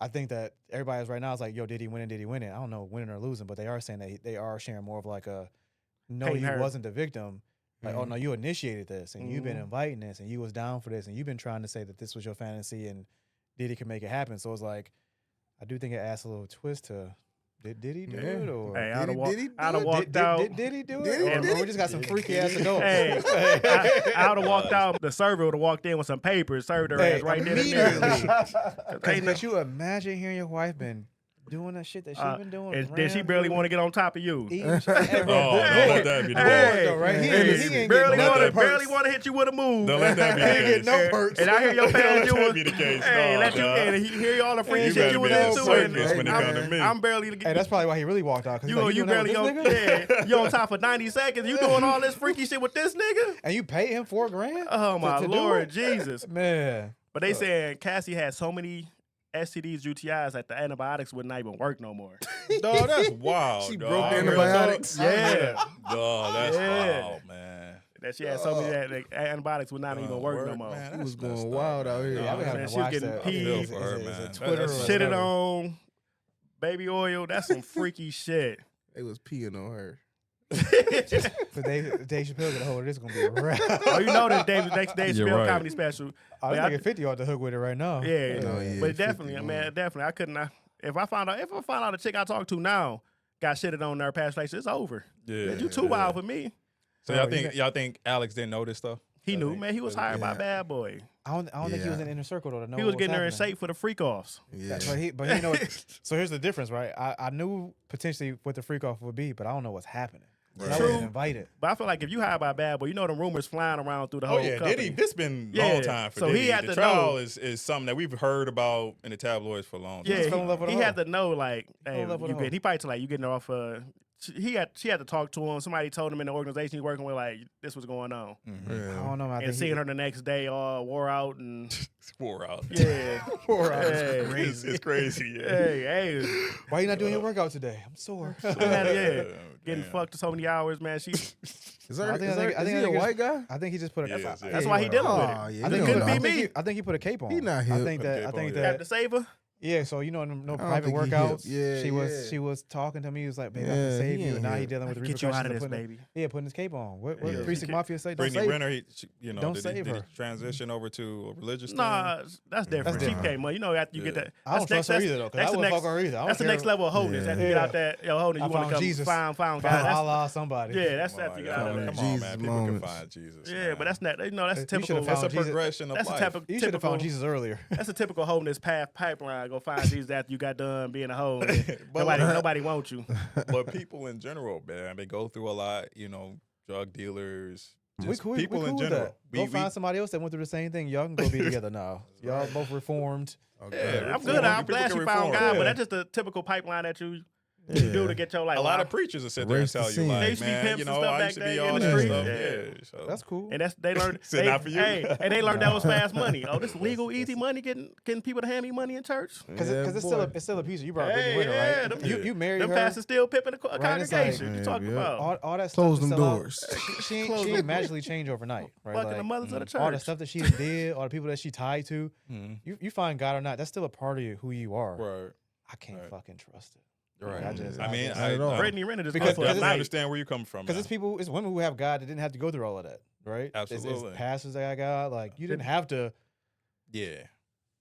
I think that everybody's right now is like, yo, did he win it? Did he win it? I don't know, winning or losing, but they are saying that they are sharing more of like a, no, Hating he her. wasn't the victim. Like, oh no, you initiated this and you've been inviting this and you was down for this and you've been trying to say that this was your fantasy and Diddy can make it happen. So it's like, I do think it adds a little twist to did he do it or Hey, I'd have Did walked out. did he do Did he? it? Did Or we just got some freaky ass adults. Hey, I would have walked out. The server would have walked in with some papers, served her ass right there. Could you imagine hearing your wife been doing that shit that she's been doing? And then she barely want to get on top of you. Oh, don't let that be the Hey, case. right? hey, He barely ain't want to hit you with a move. Don't let that be the case. no perks. And I hear your fans Don't let that doing. be the case. Hey, No, let you dog. and he hear all the freaky You shit you better was be on into. circus And when it come to me. I'm barely. Hey, that's probably why he really walked out. You barely on. Yeah, you on top for 90 seconds. You doing all this freaky shit with this nigga? and you pay him $4,000? Oh my to do Lord it? Jesus! Man. But they saying Cassie had so many STDs, UTIs that the antibiotics would not even work no more. Dog, that's wild. She dog. broke the I heard antibiotics. that. Yeah, Dog, that's Yeah. wild, man. that she had so many that the antibiotics would not even work no more. Man, She that's was going messed up, wild out man. here. Yeah, I've been man, having to she was watch getting that. peed. I feel for her, Is it man. Twitter That's or Shitted whatever? on, baby oil. That's some freaky shit. They was peeing on her. So Dave Chappelle get a hold of this, is gonna be a wrap. Oh, you know that Dave You're Chappelle right. comedy special. I But think at 50 off the hook with it right now. Yeah, No, yeah, but 50 definitely, on. man, definitely. I couldn't. If I found out a chick I talked to now got shitted on in her past relationship, it's over. Yeah, You too wild for me. So y'all think Alex didn't know this stuff? He knew, man. He was hired by Yeah. Bad Boy. I don't think he was in the inner circle though to know He what was getting her in happening. shape for the freak offs. Yeah. But he know. So here's the difference, right? I knew potentially what the freak off would be, but I don't know what's happening. Right. I True. wasn't invited. But I feel like if you hired by Bad Boy, you know the rumors flying around through the whole company. Diddy. This been Yeah. long time for So Diddy. he had the to trial know. is something that we've heard about in the tabloids for a long time. Yeah, fell in love with he a had hoe. to know, like, hey, in love with a hoe. he probably to like you getting her off. She had to talk to him. Somebody told him in the organization he's working with, like, this was going on, I don't know. I and think seeing her the next day all wore out and Wore out. yeah, Wore out is Hey. crazy. It's crazy. Yeah. hey, Why you not doing your workout today? I'm sore. getting fucked for so many hours, man. She Is I think he a white guy? I think he just put a. He is, yeah. that's why he dealing with it. Oh, yeah. I he think, don't couldn't know. be me. I think he put a cape on. He not I hip. think Put a that. cape I think on, Had that. to save her. Yeah, so you know, no private think he hip. workouts. Yeah, She was talking to me. He was like, "Baby, I Yeah, can he save you." ain't And now he hip. dealing with the Get you repercussions out of of this, putting, baby. Yeah, putting his cape on. What Yeah. 3 Six Mafia say? Don't Brittany save. Renner, Don't did save he her. transition over to a religious thing? Nah, that's different. She different. came on. You know, after you get that, I don't trust her either though, because I wouldn't fuck her either. I don't That's the care. next level of holiness. Yeah. After you get out that holiness, I you want found to come Jesus. found Found God. That's, Allah, somebody. yeah, that's Come on, after you get out of y'all. that. Come on, Jesus man. People moments. can find Jesus. Yeah, but that's not. That's You should've typical. found That's a Jesus. progression of That's a life. type of You should have found typical. Jesus earlier. That's a typical holiness pipeline. Go find Jesus after you got done being a hoe. Nobody wants you. But people in general, man, they go through a lot. Drug dealers. Just we people cool in with general. that. Go find somebody else that went through the same thing. Y'all can go be together now. Y'all both reformed. Yeah, I'm reform. good. I'm People glad can she found reform. God, but Yeah. that's just the typical pipeline that you. you do to get your like a lot of preachers will sit there and Erase the tell you scene. They like, used to be man, pimps you and know, stuff I back used to be there all in that the stuff. street. Yeah, so. That's cool. And they learned. Said not for you. Hey, and they learned that was fast money. Oh, this legal, easy money, getting people to hand me money in church. Because Yeah, it's boy. still a piece. You brought up Brittany Hey, Winter, yeah, right? them- You married Them her. pastors still pimping the Right, it's like- congregation. You talking about all that Close stuff them to sell out- doors. She Close ain't them magically change overnight, right? fucking Like, the mothers of the church. all the stuff that she did, all the people that she tied to, Mhm. you find God or not, that's still a part of you, who you are. Right. I can't Right. fucking trust it. Right. I just- I mean, just- Not at all. Brittany Renner just Because- for I a because definitely night. understand where you come from. Because it's women who have God that didn't have to go through all of that, right? Absolutely. It's pastors that got God. Like, you didn't have to yeah.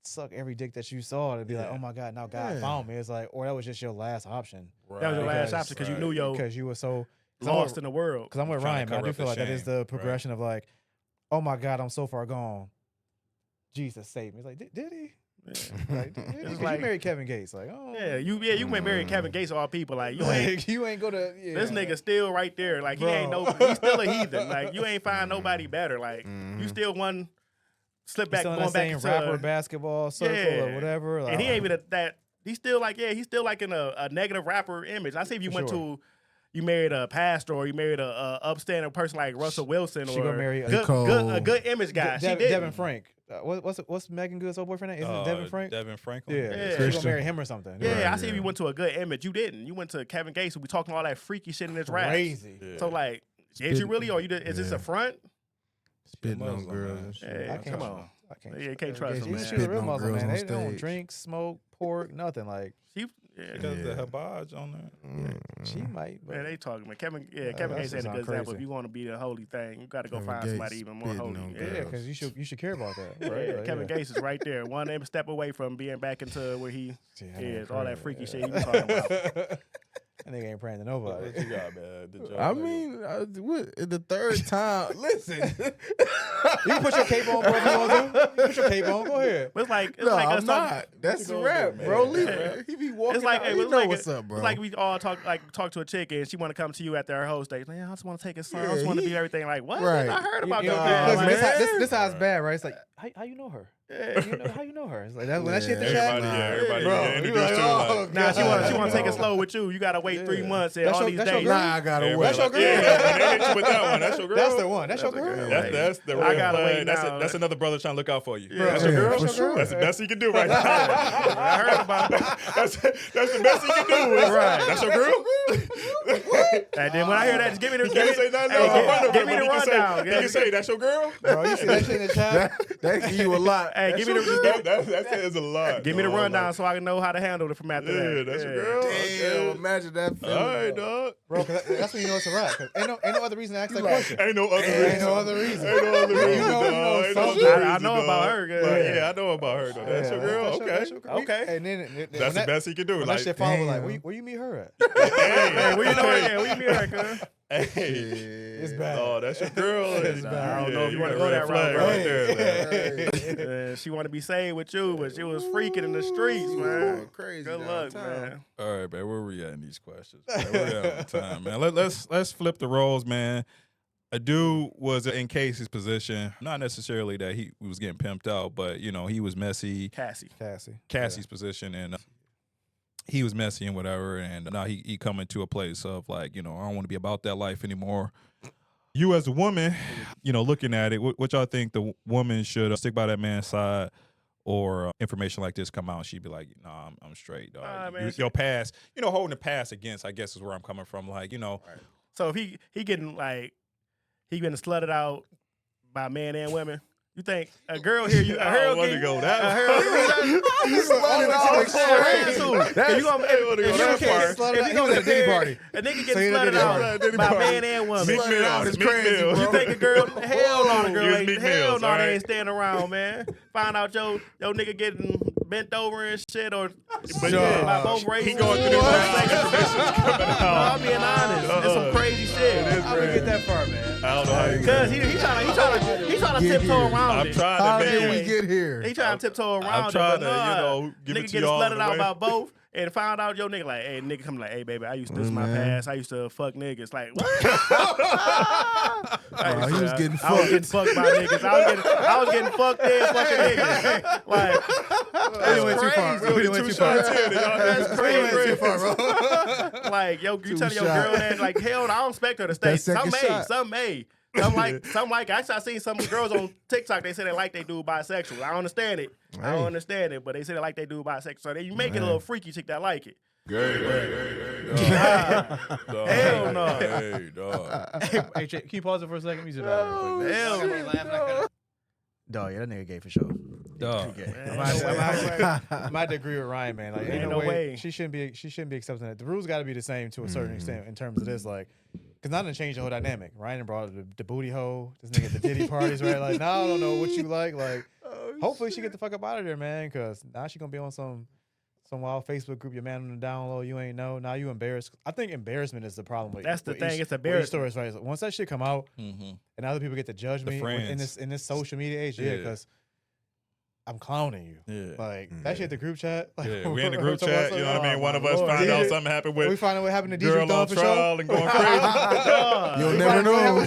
suck every dick that you saw to be like, Yeah. oh my God, now God Yeah. found me. It's like, or that was just your last option. Right. That was your last Because- option because you knew your Because you were so lost in the world. Because I'm with Trying to Ryan, man. I cover do up feel the like that is shame, the right. progression of like, oh my God, I'm so far gone. Jesus saved me. It's like, did he? Like, did he? 'Cause like- you married Kevin Gates. Like, oh. You may marry Kevin Gates of all people. Like you ain't. Like, you ain't go to. Yeah. This nigga still right there. Like he ain't Bro. no. He's still a heathen. Like you ain't find nobody better. Like you still one slip He's back, still in going that back same into rapper basketball circle or Yeah. whatever. Like, and he ain't even that. He's still like he's still like in a negative rapper image. I see if you For went sure. to. You married a pastor, or you married a upstanding person like Russell Wilson, she or gonna marry a good image guy. She did. Devin Frank. What's Megan Good's old boyfriend name? Isn't it Devin Frank? Devin Franklin. Yeah. Yeah. She gonna marry him or something. Yeah, Right, I see if yeah. you went to a good image. You didn't. You went to Kevin Gates, who be talking all that freaky shit in his rap. Crazy. Yeah. So like, is you really, or you? Is this Yeah. a front? Spitting on Muslim, girls man. and shit. Hey, I can't. come on. I can't. Yeah, you can't trust She's him, man. a real Spitting on Muslim, girls man. on They don't stage. drink, smoke, pork, nothing. Like She, Because the Yeah. Habaj on there. she might. But man, they talking, man. Kevin that Gates ain't a sound good example. crazy. If you want to be the holy thing, you got to go Kevin find Gates somebody even more spitting holy. on Yeah, yeah, girls. because you should care about that, Yeah, right? Like, Kevin yeah. Gates is right there. One step away from being back into where he See, that nigga is. All that crazy. freaky shit he was talking about. That nigga ain't praying to nobody. What you got, man? Did y'all I like it? mean, what, the third time. Listen, You can put your cape on, bro. If you want to. You put your cape on. Go ahead. But it's like no, like I'm us talking. not. That's you the gonna rap, do, bro. man? Leave Yeah. it. He be walking. It's like, out. hey, You it's know like what's up, bro. It's like we all talk to a chick and she want to come to you after her host date. Like, I just want to take his son. I Yeah, just want to he- be everything. Like, what? Right. I heard about You your know, dad. listen, Like, this how it's bad, right? It's like, how you know her? yeah. How you know her? It's like that, when that shit hit the Yeah, chat. Everybody Bro, get you introduced like, to oh, like, Now she want to take it Bro. slow with you. You gotta wait 3 Yeah. months and That's all your- these that's your days. girl? Nah, I gotta Everybody That's your wait. girl? Yeah, when they hit you with that one, that's your girl. That's the one. That's your That's a girl. girl. That's Like, the I red gotta flag. wait That's now. that's another brother trying to look out for you. Yeah. That's your Yeah, girl. for sure. That's the best he can do right now. I heard about it. that's the best he can do. Right. That's your girl. And then when I hear that, just give me the He can't say nothing Hey, else. give me the He can say- rundown. He can say that's your girl. Bro, you see that shit in the chat? That give you a lot. Hey, That's give me your the girl? just That says a lot. give me the dog. rundown so I can know how to handle it from after Yeah, that. that's your girl. Damn, imagine that feeling. All right, bro. dog. Bro, 'cause that's when you know it's a rap. 'Cause Ain't no other reason to ask that question. Ain't no other reason. Ain't no other reason. Ain't no other reason, You know dog. Ain't no some other shit. reason, I know about dog. her, Like, yeah. yeah, I know about her, though. That's your girl? Okay. That's your girl. Okay. And then That's when the that, best he can do. when Like, that shit follow, like, damn. where you meet her at? Hey, where you know it? Where you meet her, cuz? hey. It's bad. Oh, that's your girl. It's bad. I don't know if you got wanna a go red that route, flag bro. right there, man. She want to be saved with you, but she was freaking in the streets, man. Crazy. Good luck, downtown. man. All right, man. Where we at in these questions? Man? Where we at on time, man? Let's flip the roles, man. A dude was in Casey's position. Not necessarily that he was getting pimped out, but you know he was messy. Cassie. Cassie's position, and he was messy and whatever. And now he coming to a place of like, you know, I don't want to be about that life anymore. You as a woman, you know, looking at it, what y'all think the woman should stick by that man's side, or information like this come out and she'd be like, nah, I'm straight, dog. Man, Your past, you know, holding the past against, I guess is where I'm coming from. Like, you know, So if he getting like he getting slutted out by men and women, you think a girl hear you? A I girl don't want get to go a that girl. If you gonna I ain't wanna go that far. if you He was at a Diddy party. a nigga So getting he did slutted Diddy out party. Diddy by party. man and woman. Meek Slutted out Mills, is Meek crazy, Mills. bro. You think a girl? Hell no, the girl He was ain't. Meek Hell Mills, no, all they right? ain't standing around, man. Find out your nigga getting bent over and shit, or But by both races. he going through this right information coming No, out. I'm being honest. It's some crazy shit. How we get that far, man? I don't know how you Cause he trying to Get tiptoe here. around I'm it. trying How to did make we it. get here? He trying to tiptoe around I'm trying it, to, but nah, you know, give nigga it to get y'all slutted the out way. by both. And found out your nigga like, hey, nigga come like, hey, baby, I used to, this is my Man. past. I used to fuck niggas. Like, what? Oh, he was getting I was getting fucked. fucked by niggas. I was getting fucked in fucking niggas. Like, We went too far. crazy. We went too far. That's We went too crazy. far, bro. like, yo, you Two telling your shot. girl that, like, hell, I don't expect her to stay. That second shot. Some may. Some like. Actually, I seen some girls on TikTok. They say they like they dude bisexual. I don't understand it. I don't understand it, but they say they like they dude bisexual. So you make it a little freaky chick that like it. Hell no. Hey, dog. Hey, can you pause it for a second? Let me zoom out real quick, man. Hell no. Dog, yeah, that nigga gay for sure. Dog. I might agree with Ryan, man. Like, ain't no way she shouldn't be accepting that. The rules got to be the same to a certain extent in terms of this, like, because not to change the whole dynamic. Ryan brought the booty hole. This nigga at the Diddy parties, right? Like, now I don't know what you like. Like, hopefully she get the fuck up out of there, man, because now she gonna be on some wild Facebook group. Your man on the down low, you ain't know. Now you embarrassed. I think embarrassment is the problem. That's the thing. It's with embarrassing. stories, right? Once that shit come out, and other people get to judge me in this social media age, because I'm clowning you. Yeah. Like, that shit, the group chat. Like, Yeah, we in the group chat, you know what I mean? One of us find out something happened with we find out what happened to DJ girl Thumb on for trial sure. and going crazy. You'll never know.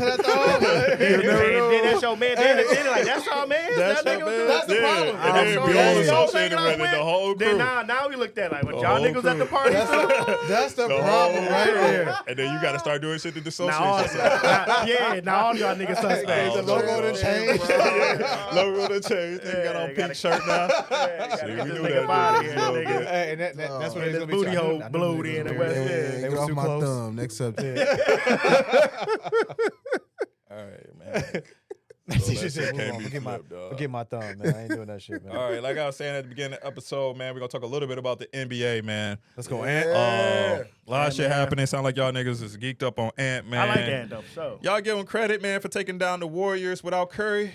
Then that's your man. Then like, that's our man. That's that your nigga. man. That's the Yeah. problem. And then we all associated with it, Then the whole crew. now we looked at like, what The y'all whole niggas at the crew. party too? That's the The problem whole right crew. there. And then you got to start doing shit to dissociate Now, yourself. now all y'all niggas suspects. The logo done changed. Logo done changed. Nigga got on pink shirt now. Yeah, We this knew nigga that. out of dude. here, So, nigga. Hey, and that's what And it's this gonna be. booty I knew- hole I knew blowed niggas in was the gonna West be- End. They Get was off too my close. thumb. Next subject. All right, man. She So said, that "Move can't on. be Forget flipped, my thumb, man. I ain't doing that shit, man." All right, like I was saying at the beginning of the episode, man, we're going to talk a little bit about the NBA, man. Let's go, Ant. A lot of shit man. happening. Sound like y'all niggas is geeked up on Ant, man. I like that though. So Y'all give him credit, man, for taking down the Warriors without Curry.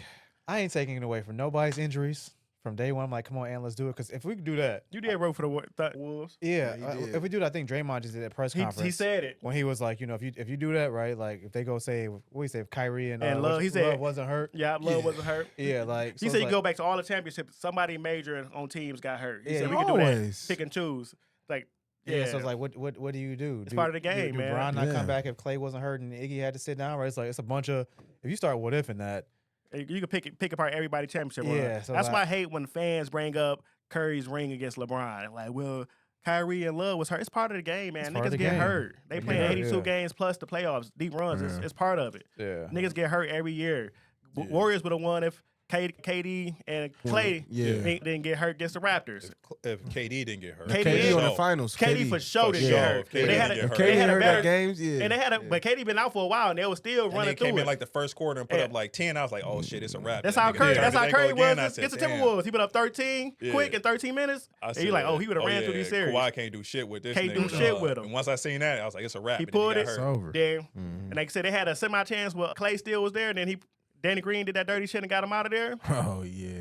I ain't taking it away from nobody's injuries from day one. I'm like, come on, Ant, let's do it. Because if we could do that, you did root for the Wolves. yeah, Yeah, he did. if we do that, I think Draymond just did that press conference. He said it. when he was like, you know, if you do that, right, like if they go say, what do you say, if Kyrie and Love, he said- Love wasn't hurt, Yeah, Love wasn't hurt. yeah, like He so said it's you like, go back to all the championships. Somebody major on teams got hurt. He Yeah, said we can do that. always. Pick and choose. Like, yeah, so it's like, what do you do? It's part of the game, do man. Bron not Yeah. come back if Clay wasn't hurt and Iggy had to sit down, right? It's like it's a bunch of if you start what if in that. you can pick apart everybody championship. Yeah, run. so That's like- why I hate when fans bring up Curry's ring against LeBron. Like, well, Kyrie and Love was hurt. It's part of the game, man. It's part of Niggas the get game. hurt. They They play get hurt, 82 yeah. games plus the playoffs, deep runs. Yeah. It's part of it. Yeah, Niggas get hurt every year. Warriors would have won if KD and Clay Yeah. didn't get hurt against the Raptors. If KD didn't get hurt. KD KD on the So, finals. KD for sure didn't sure. get hurt. If KD They had didn't a, get hurt. they KD had a hurt better at games, yeah. and they had a, but KD been out for a while and they were still And running they came through in it. like the first quarter and put Yeah. up like 10. I was like, oh shit, it's a wrap. That's That how nigga Curry. turned That's how it. They Curry go again. I was said, against the damn. Timberwolves. He put up 13 Yeah. quick in 13 minutes. I And said, you like, oh, he would have ran yeah, through these series. Kawhi can't do shit with this Can't nigga. do shit dog. with him. And once I seen that, I was like, it's a wrap. He And then pulled got it. It's hurt. over. Then, and like I said, they had a semi-chance where Clay still was there. And then Danny Green did that dirty shit and got him out of there. Oh yeah.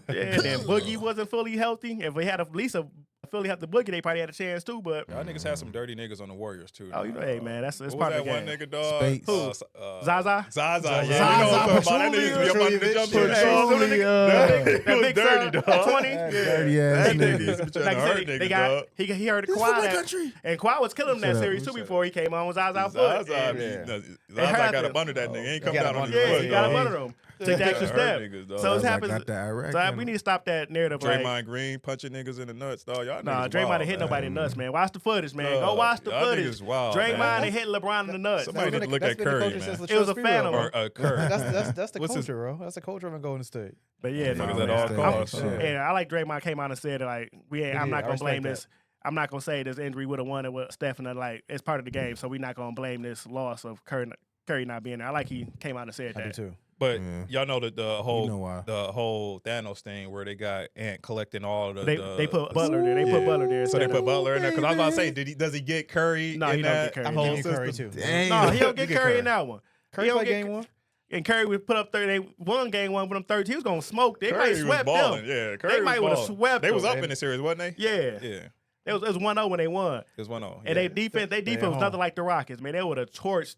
Yeah, and then Boogie wasn't fully healthy. If we had at least a fully healthy Boogie, they probably had a chance too. But Y'all niggas had some dirty niggas on the Warriors too. oh, you know, hey man, that's what part was of that the game. one nigga, dog? Spates. Who? Zaza? Zaza. Yeah, Zaza. we know what I'm talking about. That nigga used to be up under the jump shooting. That He was big dirty, son, dog. 20. Dirty ass That nigga used to nigga. be trying Like to I hurt said, they niggas, got dog. he heard the This from my Kawhi country. and Kawhi was killing him that Shut up. series too before he came on Zaza foot. Zaza, And- Zaza got up under that nigga. He ain't come got down up on under his Yeah, foot. he got dog. him under him. Take the extra Hurt step. niggas, dog. So it I happens. got the Iraq. So we need to stop that narrative. Like, Draymond Green punching niggas in the nuts, dog. Y'all nah, niggas Draymond wild, didn't hit man. nobody in the nuts, man. Watch the footage, man. Go watch the Y'all footage. niggas wild, Draymond man. didn't hit LeBron in the nuts. Somebody need to look That's at been the Curry, coach man. since It was a Latrell phantom. Sprewell, Or bro. Curry. That's the What's his- culture, bro. That's the culture of Golden State. But yeah, Niggas no, at man. all I'm- costs. I'm- Yeah. And I like Draymond came out and said like I'm did. not I gonna respect blame that. this. I'm not gonna say this injury would have won it with Steph and like it's part of the game, so we're not gonna blame this loss of Curry not being there. I like he came out and said I do that. too. But Yeah. y'all know that the You know why. whole THANOS thing where they got Ant collecting all the They put Butler there. They put Yeah. Butler there. So they instead put of- Butler in there because I was about to say, does he get Curry? No, in he don't that get Curry. whole He get Curry system? too. Damn. No, he don't get You get Curry Curry. in that one. Curry He don't played get- game one. And Curry would put up 30. They won game one with them 30. He was gonna smoke. They Curry might was swept balling. them. Yeah, Curry They might was would've balling. swept They was them. up in the series, wasn't they? Yeah. Yeah. It was 1-0 when they won. It was 1-0. And they defense was home. nothing like the Rockets, man. They would have torched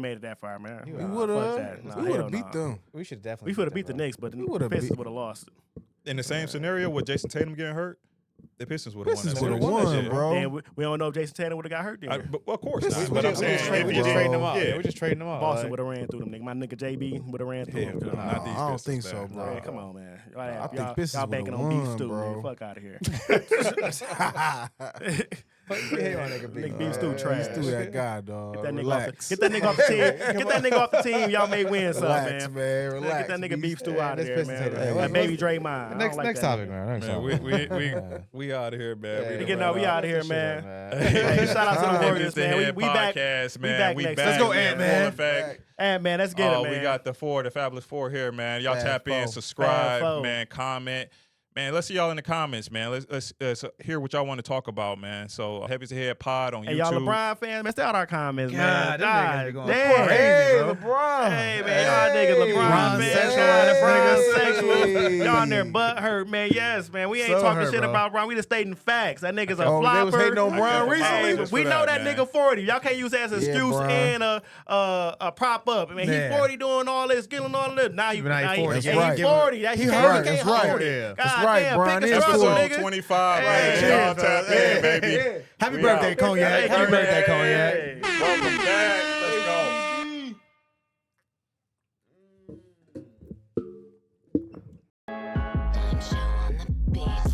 have made it that far, man. We We would Fuck have. that. Nah, We would hell have beat nah. them. We should definitely. We would have them, beat the bro. Knicks, but the We would've Pistons beat- would have lost. in the same scenario with Jason Tatum getting hurt, the Pistons would have won. Pistons That would series. have won, Yeah. bro. And we don't know if Jason Tatum would have got hurt then. Well, of course Pistons not. But I'm would've- saying we if just you trading them up. yeah. Yeah, we're just trading them up. Boston like- would have ran through them, nigga. My nigga JB would have ran through Hell them. no, not these I don't Pistons, think so, man. bro. Man, come on, man. I think Y'all Pistons banking would've on beef won, stew, bro. man. Fuck out of here. We hate on nigga Nigga beef. beef stew trash. Let's do that guy, dog. Get that nigga Relax. off the team. Get that nigga off the team. Y'all may win something, Relax, man. man. Relax. Get that nigga beef stew out of this there, Pistons man. hater. That baby Draymond. Next topic, man. Next Man, topic. we out of here, man. Yeah, We We done we ran out of here, Shit, man. man. Hey, shout out to the That Warriors, is the man. Head We back. podcast, man. back We next. back. Let's go, man. Ant-Man. Full effect. And man, let's get it, man. We got the Fabulous Four here, man. Y'all Fab tap in, Four. subscribe, Fab Four. man, comment. Man, let's see y'all in the comments, man. Let's hear what y'all want to talk about, man. So, Heavy's the Head Pod on Hey, YouTube. y'all LeBron fans, man, stay out our comments, man. God, them niggas be going damn. crazy, Hey, bro. LeBron. Hey, man, y'all niggas LeBron fans. LeBron sexual. Y'all in there butt hurt, man. Yes, man. We ain't So talking hurt, shit bro. about Bron. We just stating facts. That nigga's a Oh, flopper. they was hating on Bron recently? Just We for know that, that man. nigga 40. Y'all can't use that as an Yeah, excuse Bron. and a prop up. I mean, he Man. 40 doing all this, killing all this. Now he But now he 40. He That's right. 40. That He he hurt. hurt. That's He right. can't Yeah. God That's right, damn, Bron. pick a It's struggle, cool. Episode nigga. 25, Hey, man. Y'all cheers, tap man. in, baby. Happy We birthday, out. Cognac. Happy birthday, Cognac. Hey. Welcome back. Let's go. Show on the beat.